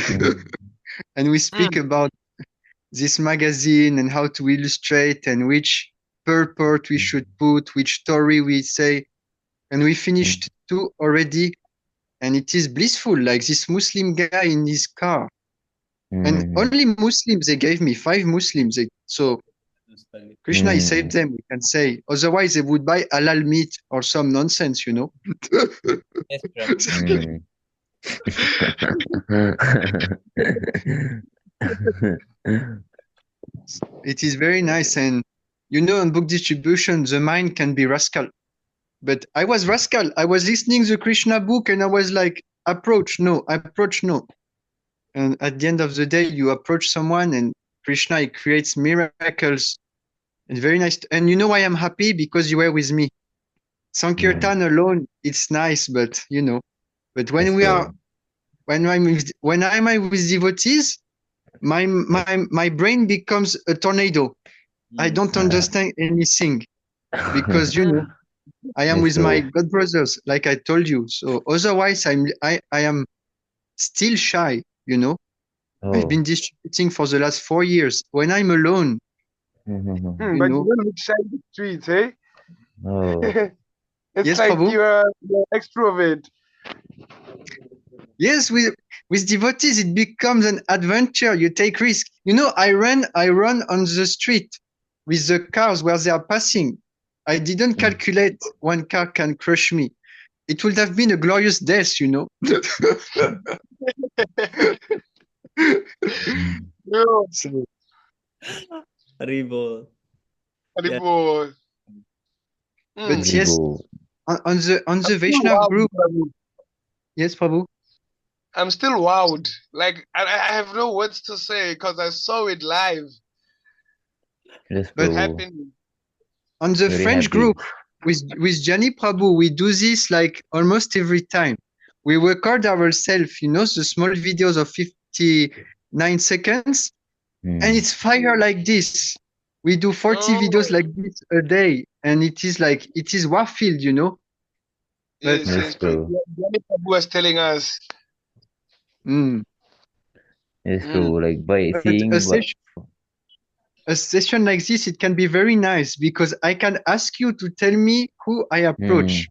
and we speak about this magazine and how to illustrate and which purport we should put, which story we say. And we finished 2 already. And it is blissful, like this Muslim guy in his car. And only Muslims, they gave me 5 Muslims. So Krishna, he saved them, we can say. Otherwise, they would buy halal meat or some nonsense, Yes, Prabhu. It is very nice. And, in book distribution, the mind can be rascal. But I was rascal. I was listening the Krishna book and I was like, approach, no. And at the end of the day, you approach someone and Krishna, he creates miracles. And very nice. And you know why I'm happy? Because you were with me. Sankirtan alone, it's nice, but but when when I'm with devotees, my brain becomes a tornado. I don't understand anything because I am with my god brothers, like I told you. So otherwise, I am still shy. I've been distributing for the last 4 years. When I'm alone, But you don't look shy in the streets, eh? It's yes, like Prabhu? you're extrovert. Yes, with devotees, it becomes an adventure. You take risk. I run on the street with the cars where they are passing. I didn't calculate one car can crush me. It would have been a glorious death, No. So, Haribol. Haribol. But yes, on the Vaishnav group. Yes, Prabhu. I'm still wowed. Like I have no words to say because I saw it live. Yes, but happening. On the Very French happy. group with Jani Prabhu, we do this like almost every time. We record ourselves, the small videos of 59 seconds, and it's fire like this. We do 40 videos like this a day, and it is Warfield, Yes, Yes, yes. Prabhu. Jad Prabhu was telling us. Yes, Prabhu. Like by But seeing. a session like this, it can be very nice because I can ask you to tell me who I approach.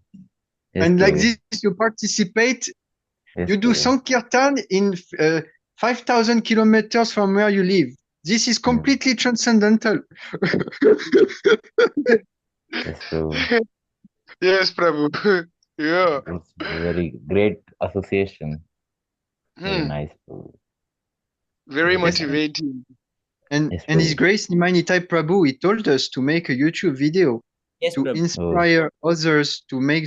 Yes, And like Prabhu. this, you participate, Yes, you do Prabhu. Sankirtan in 5,000 kilometers from where you live. This is completely transcendental. Yes, Prabhu. Yes, Prabhu. Yeah. It's very great association. Very Hmm. nice, Prabhu. Very Very nice. motivating. And Yes, His Prabhu. Grace Nimanitai Prabhu, he told us to make a YouTube video Yes, to Prabhu. inspire others to make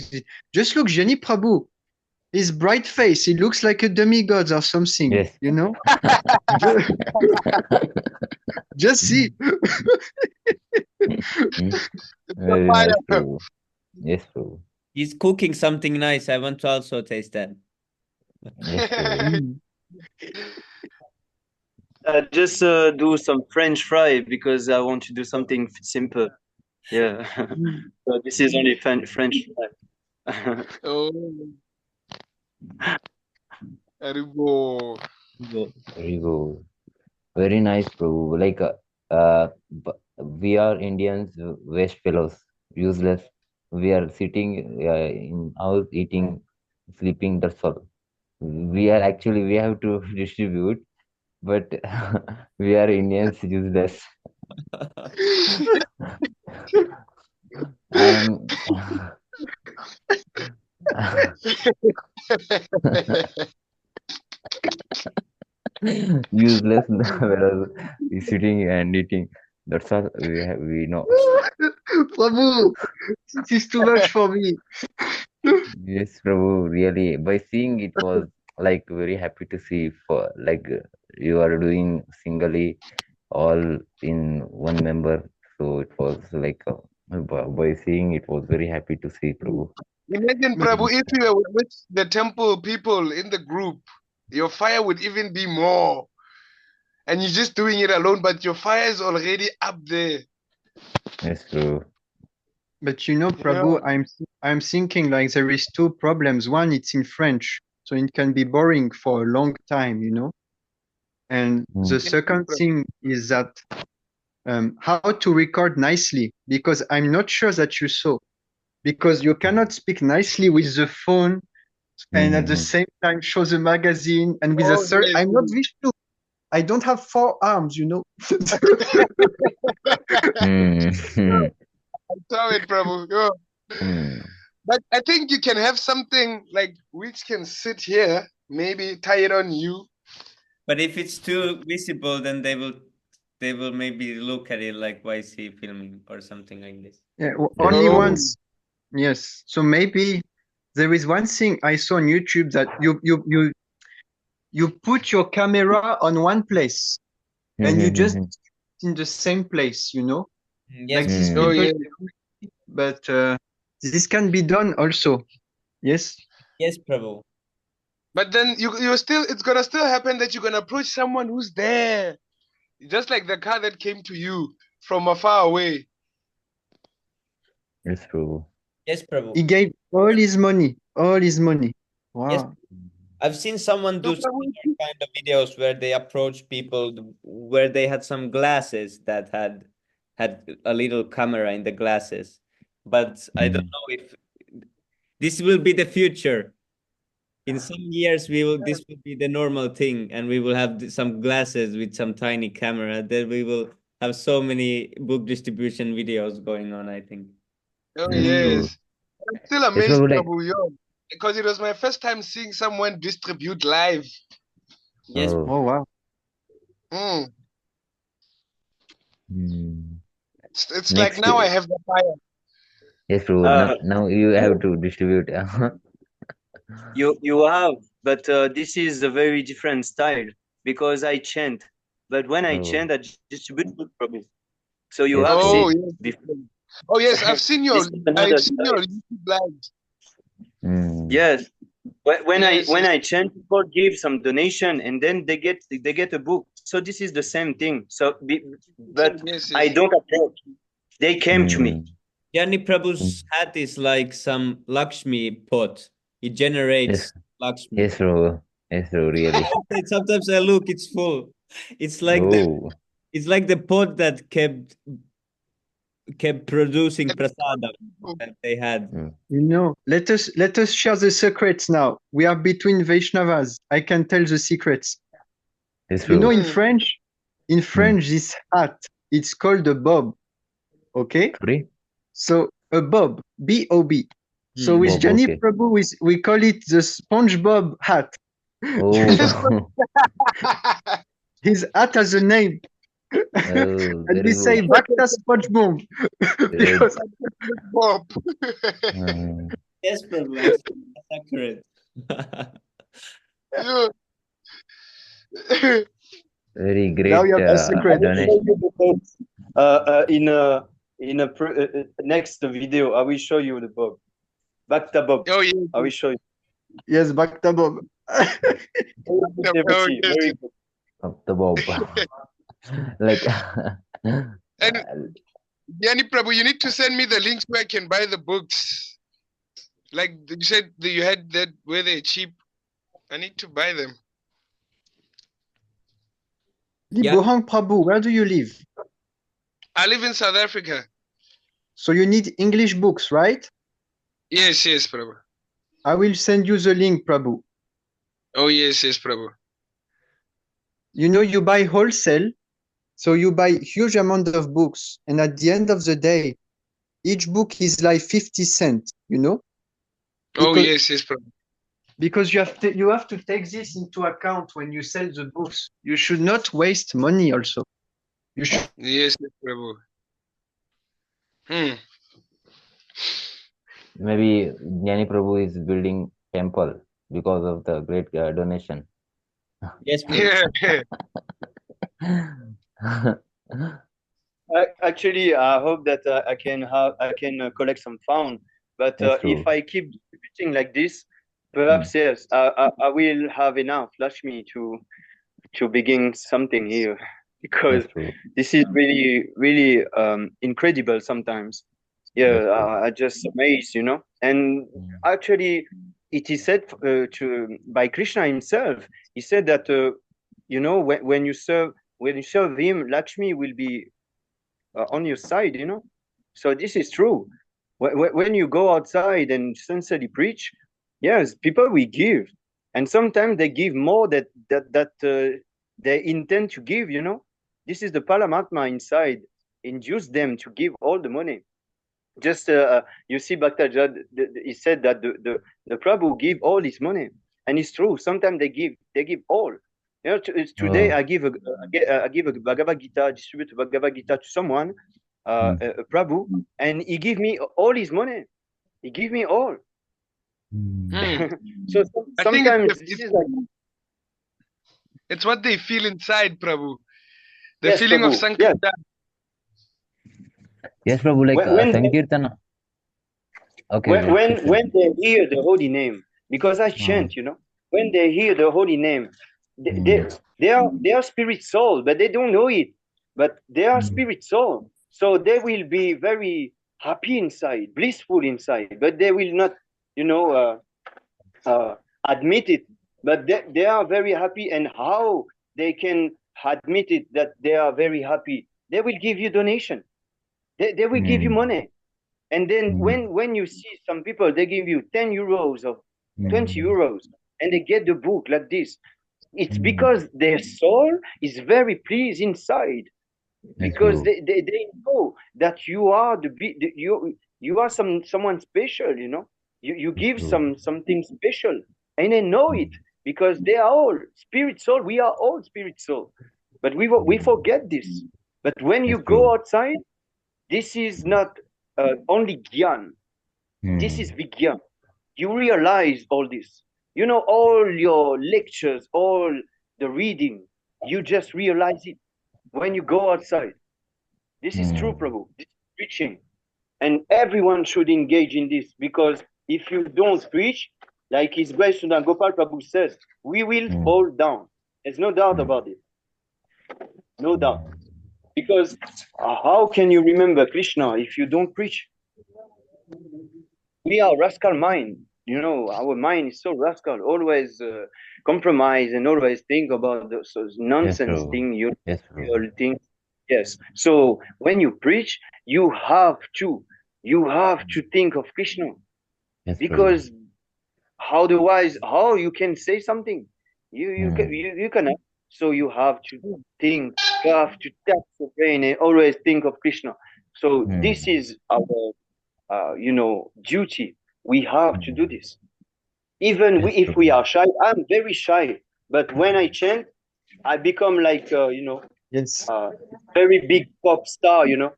Just look, Jenny Prabhu, his bright face, he looks like a demigod or something, Yes. you know? Just see. Very nice, Prabhu. Yes, Prabhu. He's cooking something nice. I want to also taste that. Yes, Prabhu. Just do some French fry because I want to do something simple. Yeah. So this is only French fry. Oh. Aribo. Very good. Very nice, Prabhu. Like, we are Indians, waste fellows, useless. We are sitting in house, eating, sleeping. That's all. We have to distribute, but we are Indians, useless. I'm useless, whereas we sitting and eating. That's all we know. Prabhu, this is too much for me. Yes, Prabhu, really. By seeing it was like very happy to see for like you are doing singly all in one member. So it was like by seeing it was very happy to see Prabhu. Imagine, Prabhu, if you were with the temple people in the group, your fire would even be more. And you're just doing it alone, but your fire is already up there. Yes, Prabhu. But you know, Prabhu, I'm thinking like there is two problems. One, it's in French, so it can be boring for a long time, you know. And the second thing is that how to record nicely, because I'm not sure that you saw, because you cannot speak nicely with the phone and at the same time show the magazine and with a third. I'm not Vishnu. I don't have 4 arms, you know. I saw it, Prabhu. Yeah. But I think you can have something like which can sit here, maybe tie it on you. But if it's too visible, then they will maybe look at it like, why is he filming or something like this. Yeah, only once. Yes. So maybe there is one thing I saw on YouTube that you put your camera on one place and you just in the same place, you know. Yes. Like these people, but this can be done also. Yes. Yes, Prabhu. But then you're still, it's gonna still happen that you're gonna approach someone who's there, just like the car that came to you from afar away. Yes, Prabhu. Yes, Prabhu. He gave all his money. All his money. Wow. Yes. I've seen someone do similar kind of videos where they approach people where they had some glasses that had a little camera in the glasses. But I don't know if this will be the future. In some years, this will be the normal thing, and we will have some glasses with some tiny camera. Then we will have so many book distribution videos going on, I think. Oh, yes. I'm still amazed, Prabhu, because it was my first time seeing someone distribute live. Yes. Oh, wow. It's like now I have the fire. Yes, Prabhu. Now you have to distribute. You have, but this is a very different style because I chant. But when I chant, I distribute book, Prabhu. So you have seen before. Oh yes, I've seen your YouTube lives. Yes. When I chant, people give some donation and then they get a book. So this is the same thing. So but I don't approach. They came to me. Jani Prabhu's hat is like some Lakshmi pot. It generates Yes, Lakshmi. yes, bro. Yes, bro. Really. Sometimes I look, it's full. It's like Oh. it's like the pot that kept producing prasadam that they had. You know, let us share the secrets now. We are between Vaishnavas. I can tell the secrets. Yes, You know, bro. in French, this hat, it's called a bob. Okay? Sorry? So a bob, B-O-B. So with Bob, Jani okay. Prabhu, we call it the SpongeBob hat. Oh. His hat has a name. Oh, And we very say good. Bhakta SpongeBob. Great. Because Bob. Yes, Prabhu, actually, that's accurate. Very great now you have the secret. donation. In a next video, I will show you the Bob. Bhakta Bob. Oh, yeah. I will show you. Yes, Bhakta Bob. Devotee, very good. Of the Bob. Like And Jani Prabhu, you need to send me the links where I can buy the books. Like you said that you had that where they're cheap. I need to buy them. Bohang Prabhu, where do you live? I live in South Africa. So you need English books, right? Yes, Prabhu. I will send you the link, Prabhu. Oh, yes, Prabhu. You know, you buy wholesale, so you buy huge amount of books, and at the end of the day, each book is like 50 cents, you know? Oh, yes, Prabhu. Because you have to take this into account when you sell the books. You should not waste money also. You should. Yes, Prabhu. maybe Jnani Prabhu is building temple because of the great donation. Yes, Actually, I hope that I can collect some fund. But if I keep distributing like this, perhaps yes, I will have enough Lakshmi to begin something here, because this is really incredible sometimes. Yeah, I just amazed, you know. And actually, it is said by Krishna himself. He said that you know, when you serve him, Lakshmi will be on your side, you know. So this is true. When you go outside and sincerely preach, yes, people will give, and sometimes they give more that they intend to give, you know. This is the Paramatma inside, induce them to give all the money. Just you see, Bhakta Jad, he said that the Prabhu give all his money, and it's true. Sometimes they give all. You know, today I give a Bhagavad Gita, distribute Bhagavad Gita to someone, a Prabhu, and he give me all his money. He give me all. So sometimes this is like, it's what they feel inside, Prabhu. The yes, feeling Prabhu. of Sankirtan. Yes, Prabhu, like when Sankirtana. Okay. When they hear the holy name, because I chant, you know, when they hear the holy name, they are spirit soul, but they don't know it. But they are spirit soul, so they will be very happy inside, blissful inside, but they will not, you know, admit it. But they are very happy, and how they can admit it that they are very happy? They will give you donation. They will give you money. And then when you see some people, they give you 10 euros or 20 euros, and they get the book like this. It's because their soul is very pleased inside, because they know that you are you are someone special, you know. You give something special, and they know it, because they are all spirit soul. We are all spirit soul, but we forget this. But when you go outside, this is not only Gyan. This is Vigyan. You realize all this. You know, all your lectures, all the reading, you just realize it when you go outside. This is true, Prabhu. This is preaching. And everyone should engage in this, because if you don't preach, like His Grace Sundar Gopal Prabhu says, we will fall down. There's no doubt about it. No doubt. Because how can you remember Krishna if you don't preach? We are rascal mind. You know, our mind is so rascal, always compromise and always think about those Yes, nonsense bro. thing, you Yes, bro. thing. Yes. So when you preach, you have to think of Krishna, Yes, bro. because otherwise, how you can say something? You cannot. So you have to think. You have to tap the brain and always think of Krishna. So this is our duty. We have to do this. Even Yes, if we bro. are shy, I'm very shy. But when I chant, I become like Yes. very big pop star. Haribo.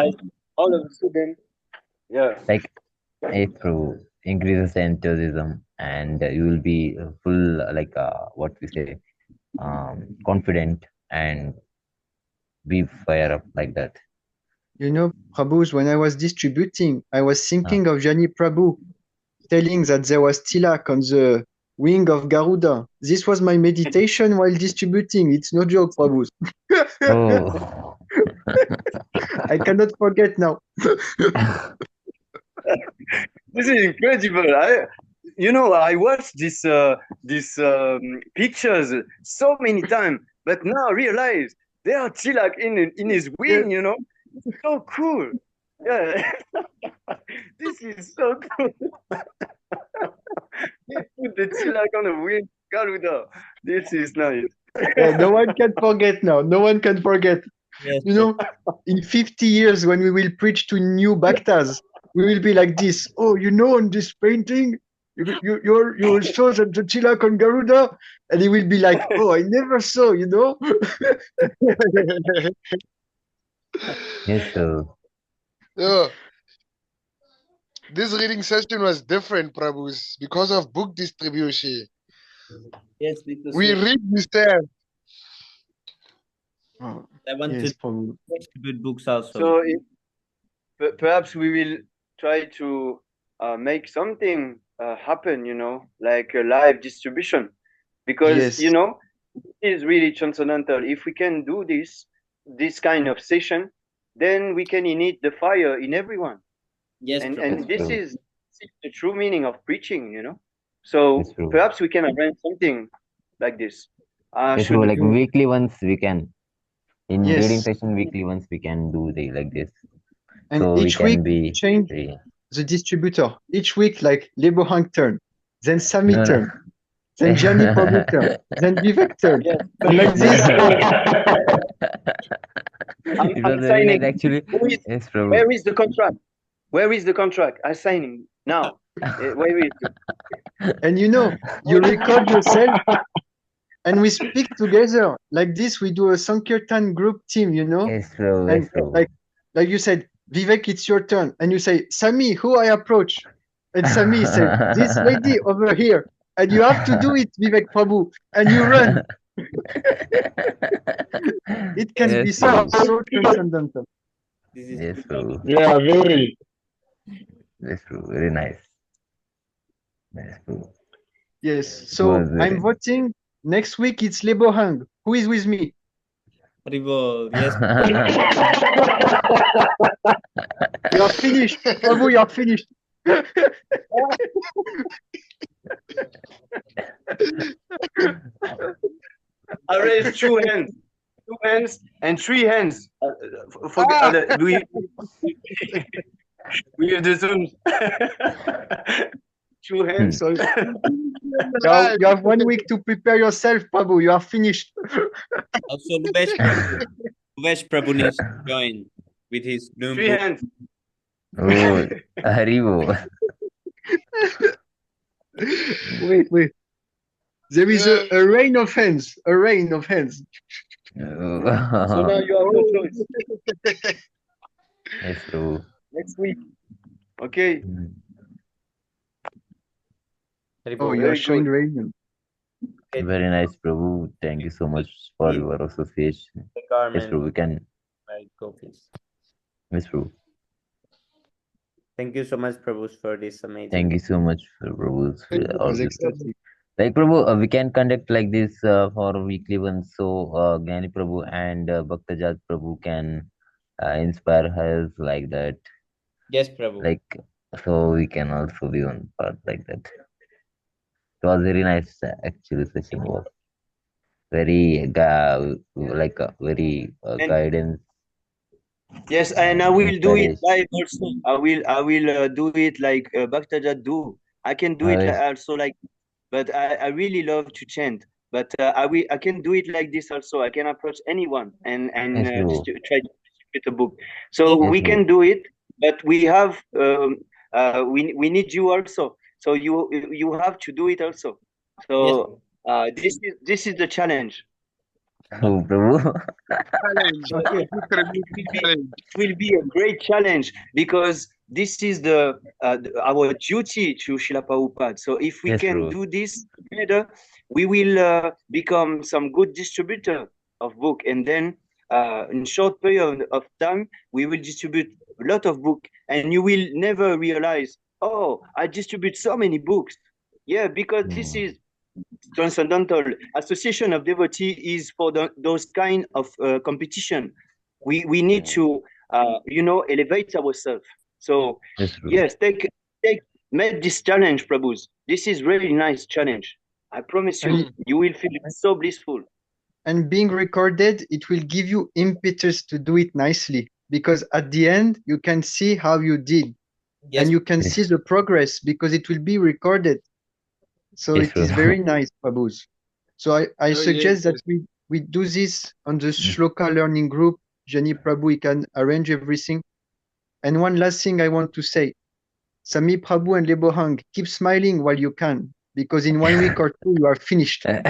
Like all of a sudden, yeah. Like, if bro increases enthusiasm and you will be full, like, what we say, confident and be fire up like that. You know, Prabhus, when I was distributing, I was thinking of Jani Prabhu telling that there was tilak on the wing of Garuda. This was my meditation while distributing. It's no joke, Prabhus. Oh. I cannot forget now. This is incredible. I watched these pictures so many times, but now I realize they are tilak in his wing. It's so cool. Yeah, this is so cool. He put the tilak on the wing, Garuda. This is nice. Yeah, no one can forget now. No one can forget. Yes, You know, in 50 years, when we will preach to new Bhaktas, we will be like this. Oh, on this painting, you will show that the Chilak on Garuda, and he will be like, oh, I never saw, Yes, sir. Yeah. This reading session was different, Prabhus, because of book distribution. yes, because We read this. Oh, I want yes, to distribute books also. So perhaps we will try to make something happen, like a live distribution, because Yes. it is really transcendental. If we can do this kind of session, then we can ignite the fire in everyone. Yes, and Prabhu. and this is the true meaning of preaching. So Yes, bro. perhaps we can arrange something like this. Yes, Should bro. Like, you? weekly once we can. In Yes. reading session, weekly once we can do like this. And So we each week can be change free. the distributor. Each week, like Lebo Hank turn, then Sami No, no. turn, then Gianni Prabhu turn, then Vivek turn. Yes. And like this. It was I'm very signing. like, actually. Yes, Prabhu. Where is the contract? Where is the contract? I'm signing now. Where is it? And you record yourself and we speak together. Like this, we do a Sankirtan group team, Yes, bro. And Yes, bro. like you said, Vivek, it's your turn. And you say, Sami, who I approach? And Sami said, this lady over here. And you have to do it, Vivek Prabhu. And you run. It can be Yes, so bro. transcendental. Yes, bro. Yeah, very. Yes, bro. Very nice. Yes, bro. Yes. It So was very I'm voting. Next week it's Lebo Hang. Who is with me? Haribo, yes. You are finished. Prabhu, you are finished. I raise two hands and three hands. Forget we have the Zoom. Two hands. So you have 1 week to prepare yourself, Prabhu. You are finished. Also, Luvesh Prabhu needs to join with his new Three book. hands. Oh, Haribo. Wait. There is a rain of hands. A rain of hands. So now you have no choice. Yes, bro. Next week. Okay. Oh, you are showing rain. Very nice, Prabhu. Thank you so much for your association. Yes, Prabhu. We can. Go, please. Yes, Prabhu. Thank you so mumuch, Prabhu, for this amazing. Thank you so much for Prabhu. Exactly. Like, Prabhu, we can conduct like this for weekly ones. So Gnani Prabhu and Bhakta Jad Prabhu can inspire us like that. Yes, Prabhu. Like, so we can also be on part like that. It was very nice, actually. Session was very like very And guidance yes, and I and will do it encourage. live also. I will do it like Bhaktajat do. I can do it Yes, also like, but I really love to chant. But I can do it like this also. I can approach anyone and yes, bro. try to distribute a book. So Yes, Yes, we bro. can do it, but we have we need you also. So you have to do it also. yes. So this is the challenge. Oh, bro. Challenge. So Okay. Challenge. it will be a great challenge because this is our duty to Srila Prabhupada. So if we Yes, can bro. do this together, we will become some good distributor of book, and then in short period of time we will distribute a lot of book, and you will never realize, oh, I distribute so many books. Yeah, because this Mm. is transcendental association of devotee is for those kind of competition. We need to elevate ourselves. So Yes, bro. yes, take make this challenge, Prabhus. This is really nice challenge. I promise you, And, Hmm. you will feel so blissful. and being recorded, it will give you impetus to do it nicely because at the end, you can see how you did Yes, and you can Yes, see the progress because it will be recorded. So yes, it bro. is very nice, Prabhus. So I Oh yes, suggest that yes. we do this on the Shloka learning group. Jani Prabhu, he can arrange everything. And one last thing I want to say. Sami Prabhu and Lebohang, keep smiling while you can, because in 1 week or two you are finished. yes,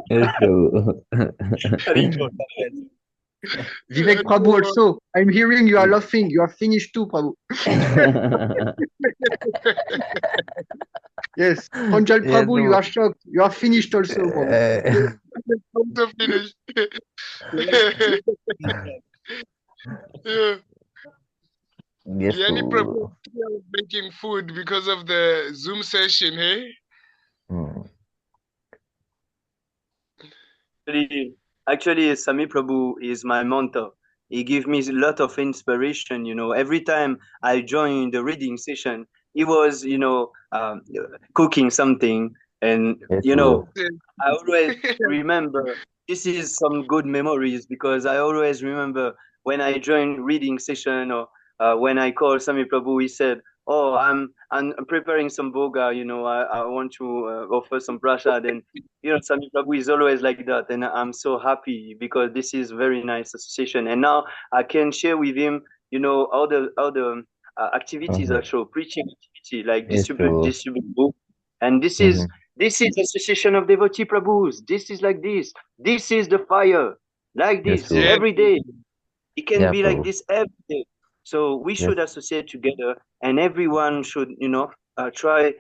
Yes, bro. Vivek Prabhu also, I'm hearing you are laughing. You are finished too, Prabhu. Yes. Pranjal Yes, Prabhu, you bro. are shocked. You are finished also, Prabhu. Also finished. Yeah. Yes, Yani Prabhu bro. was making food because of the Zoom session, hey? Hmm. Actually, Sami Prabhu is my mentor. He gives me a lot of inspiration. Every time I join the reading session, he was, cooking something, and Yes, bro. I always remember this is some good memories because I always remember when I joined reading session or when I called Sami Prabhu, he said, "Oh, I'm preparing some boga. I want to offer some prasad." And Sami Prabhu is always like that, and I'm so happy because this is very nice association. And now I can share with him, all the activities Uh-huh. also preaching activity like Yes, distribute book, and this Mm-hmm. is this is association of devotee Prabhus. This is like this. This is the fire. Like Yes, this. Yeah. Every day. It can Yeah, be like bro. this every day. So we Yes. should associate together and everyone should, try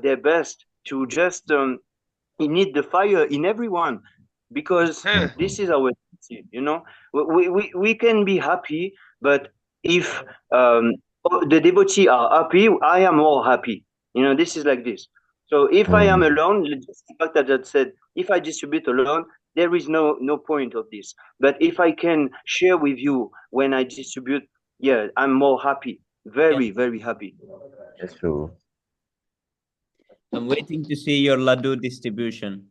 their best to just need the fire in everyone because Huh. this is our duty, we can be happy, but if the devotee are happy, I am more happy. This is like this. So if I am Mm. alone, just the fact that I said, if I distribute alone, there is no point of this. But if I can share with you when I distribute, yeah, I'm more happy, yes. very very happy. Yes, bro. I'm waiting to see your laddu distribution.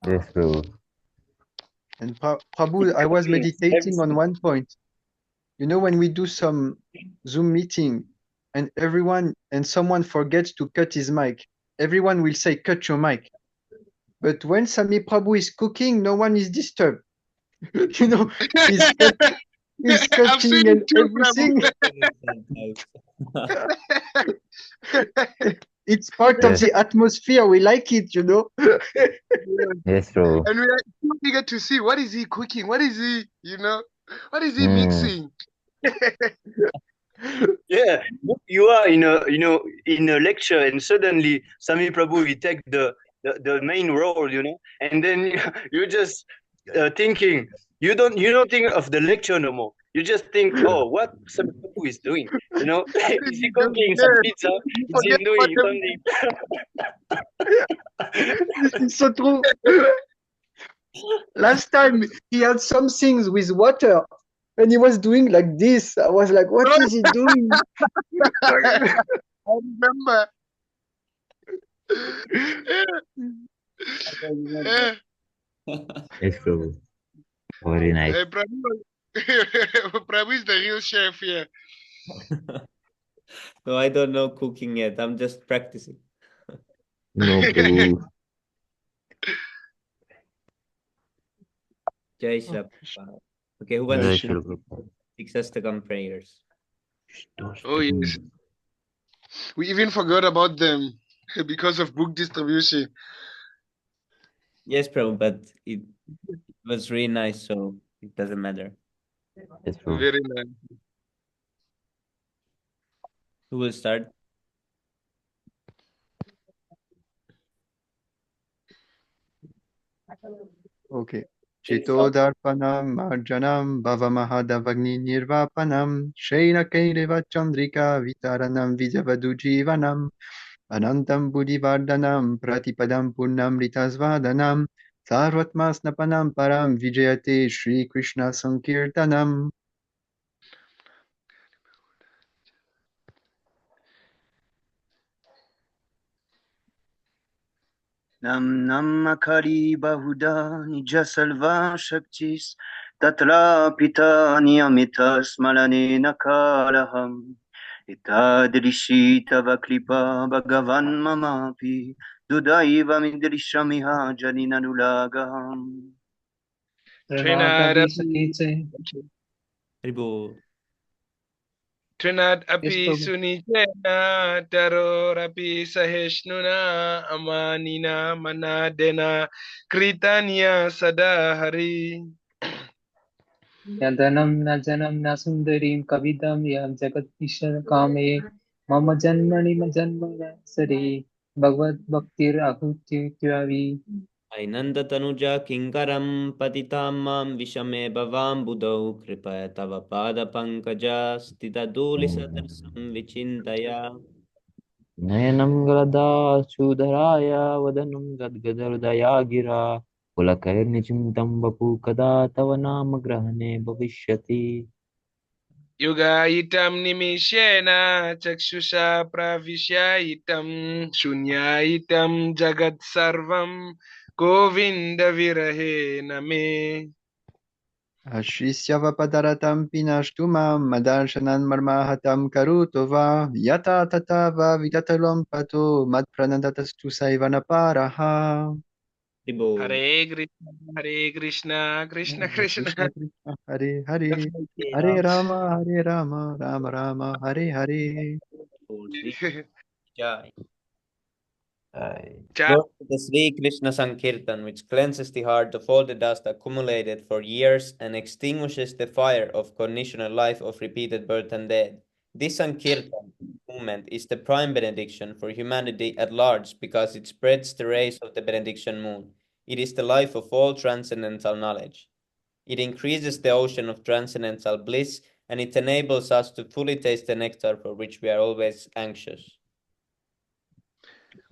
Yes, bro. And Prabhu, I was meditating on one point. You know, when we do some Zoom meeting and someone forgets to cut his mic, everyone will say, cut your mic. But when Sami Prabhu is cooking, no one is disturbed. You know, he's, cut, he's I've seen cutting it and too, everything. Prabhu. It's part of Yes. the atmosphere. We like it, you know. Yes, bro. And we are so eager to see what is he cooking, what is he, what is he Mm. mixing? Yeah, you are in a lecture, and suddenly Sami Prabhu will take the main role, and then you're just thinking. You don't think of the lecture no more. You just think, oh, what Sami Prabhu is doing? What is Is he he doing? cooking some Yeah. pizza? You Is he forget about doing everything. something? This is so true. Last time he had some things with water and he was doing like this. I was like, what is he doing? I remember. Yes, Prabhu. Very nice. Prabhu is the real chef here. No, I don't know cooking yet. I'm just practicing. No, Prabhu. Jai Shri Prabhupada. Okay, who Jai wants Shri to Prabhupada. Sixastakam prayers? Oh yes. We even forgot about them because of book distribution. Yes, Prabhu, but it was really nice, so it doesn't matter. Yes, Prabhu. Very nice. Who will start? Okay. Chitodarpanam Arjanam Bhavamahadavagni Nirvapanam Shainakaireva Chandrika Vitaranam Vijavadujivanam Anantam Buddhivardhanam Pratipadam Purnam Ritasvadanam Sarvatmasnapanam Param Vijayate Shri Krishna Sankirtanam. Nam Nam Akari Bahuda Nija Salva Shaktis Tatra Pita Niyamitas Malane Nakaraham Itadrishi Tavaklipa Bhagavan Mamapi Dudaiva Mindrishamiha Janinanulagaham Trinad Haribo. Trinad api Prabhu. sunicena terror api sahishnuna amanina manadena kritania sadahari. Yadanam na janam na sundarim kavidam yam jagat isha kame mama janmani ma janmana sari bhagavad bhaktir ahuti tyavi. Ainanda tanuja kinkaram patitam mam vishame bhavam budau kripaya tava pada pankaja stita duli sadarsam vichintaya. Nayanam Grada Sudharaya Vadanam Gadgadardaya Gira Pulakairnichintam Vapu Kada Tavanam Grahane Bhavishyati. Yugaitam nimishena chakshusha pravishyaitam shunyaitam jagat sarvam govinda virahe name. Ashisyavapadaраtam pinashtumam madarshanan marmahatam karutova yata tatava vidatalam pato madpranadatastu saivanaparaha. Haribo. Hare Krishna, Krishna Krishna. Krishna Krishna Hare Hare Hare Rama Rama Rama Hare Hare. Jai. Jai. Go to the Sri Krishna Sankirtan, which cleanses the heart of all the dust accumulated for years and extinguishes the fire of conditional life of repeated birth and death. This Sankirtan movement is the prime benediction for humanity at large because it spreads the rays of the benediction moon. It is the life of all transcendental knowledge. It increases the ocean of transcendental bliss and it enables us to fully taste the nectar for which we are always anxious.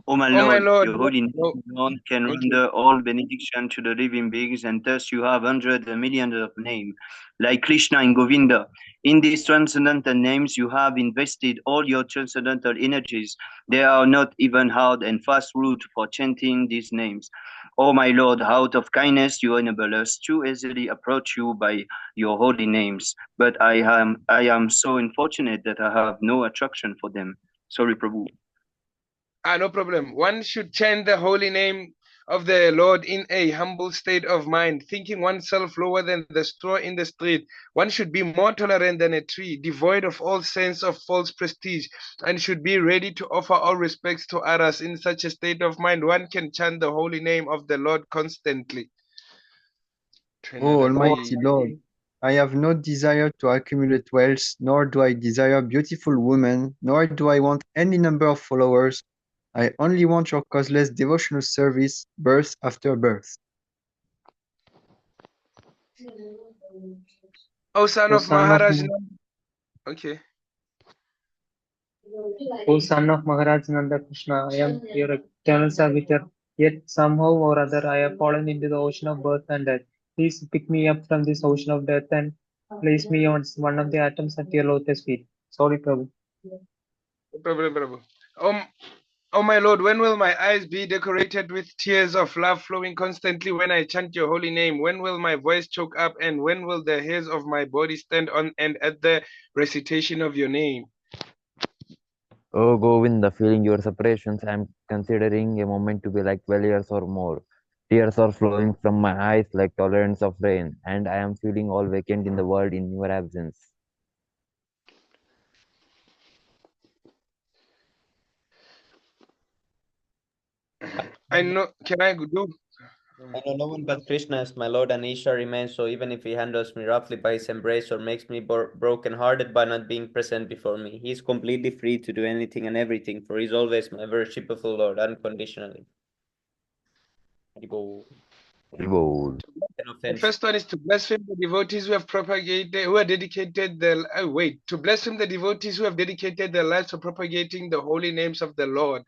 O my Oh my Lord, Lord, your holy name oh, alone can thank render all benediction to the living beings, and thus you have hundreds and millions of names, like Krishna and Govinda. In these transcendental names, you have invested all your transcendental energies. There are not even hard and fast route for chanting these names. O my Lord, out of kindness, you enable us to easily approach you by your holy names. But I am so unfortunate that I have no attraction for them. Sorry, Prabhu. No problem. One should chant the holy name of the Lord in a humble state of mind, thinking oneself lower than the straw in the street. One should be more tolerant than a tree, devoid of all sense of false prestige, and should be ready to offer all respects to others. In such a state of mind, one can chant the holy name of the Lord constantly. O Almighty Lord, I have no desire to accumulate wealth, nor do I desire beautiful women, nor do I want any number of followers. I only want your causeless devotional service, birth after birth. O son O of son of Maharaj. Okay. O son of Maharaj Nanda Krishna, I am your eternal servitor. Yet somehow or other I have fallen into the ocean of birth and death. Please pick me up from this ocean of death and place me on one of the atoms at your lotus feet. Sorry, Prabhu. No problem, Prabhu. Oh my Lord, when will my eyes be decorated with tears of love flowing constantly when I chant your holy name? When will my voice choke up and when will the hairs of my body stand on end at the recitation of your name? Oh Govinda, feeling your separations, I am considering a moment to be like 12 years or more. Tears are flowing from my eyes like torrents of rain, and I am feeling all vacant in the world in your absence. I know, can I do? I know no one but Krishna as my Lord and Isha remains, so even if he handles me roughly by his embrace or makes me broken-hearted by not being present before me, he is completely free to do anything and everything, for he is always my worshipful Lord, unconditionally. Haribol. The first one is to blaspheme the devotees who have propagated, who are dedicated the, to blaspheme the devotees who have dedicated their lives to propagating the holy names of the Lord.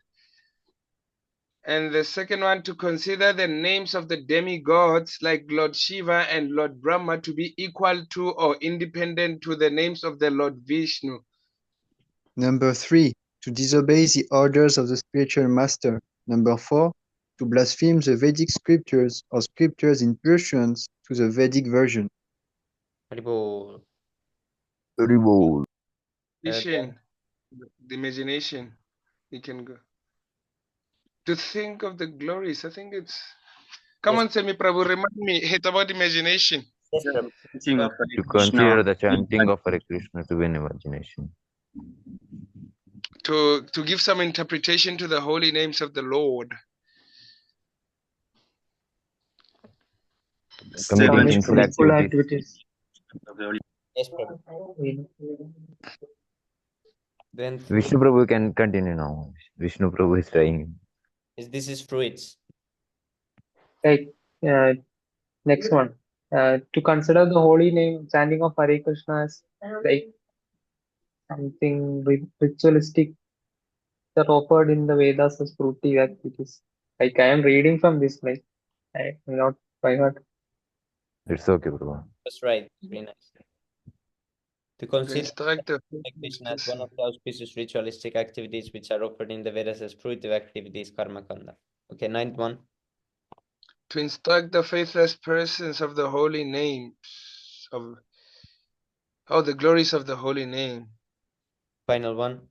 And the second one, to consider the names of the demigods like Lord Shiva and Lord Brahma to be equal to or independent to the names of the Lord Vishnu. Number 3, to disobey the orders of the spiritual master. Number 4, to blaspheme the Vedic scriptures or scriptures in pursuance to the Vedic version. Haribol. Vision, the imagination, you can go. To think of the glories, I think it's... Come on, Semi Prabhu, remind me, it's about imagination. To consider the chanting of Hare Krishna to be an imagination. To give some interpretation to the holy names of the Lord. Committing sinful activities. Yes, Prabhu. Then Vishnu Prabhu can continue now. Vishnu Prabhu is trying. this is fruits. Right. Next one. To consider the holy name chanting of Hare Krishna as like something ritualistic that offered in the Vedas as fruitive activities. Like I am reading from this, like I not by heart. It's okay, Prabhu. That's right. Very nice. To consider instruct the Krishna as one of the auspicious ritualistic activities which are offered in the Vedas as fruitive activities, karma kanda. Okay, ninth one. To instruct the faithless persons of the holy names of the glories of the holy name. Final one.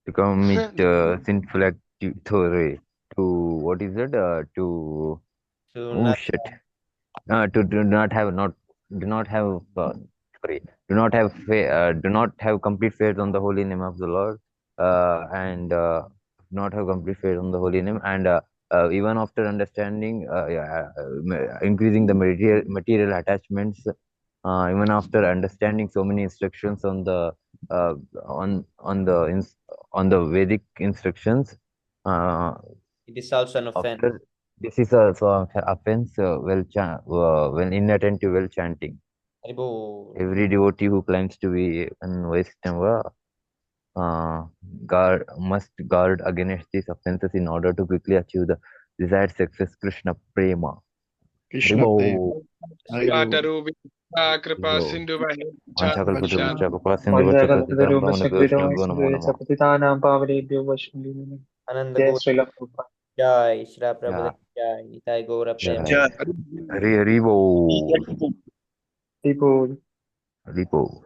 To commit sinful activity to what is it? To shit. To do not have complete faith on the holy name of the Lord, and not have complete faith on the holy name, and even after understanding, increasing the material attachments, even after understanding so many instructions on the Vedic instructions, it is also an offense. This is also an offense when inattentive while chanting. Every devotee who claims to be an Vaishnava must guard against these offenses in order to quickly achieve the desired success. Krishna Prema. Krishna Prema. Jai Shri Prabhu Jai Nitai Gaura Prema. Hari Hari Bol. People. Hari Bol.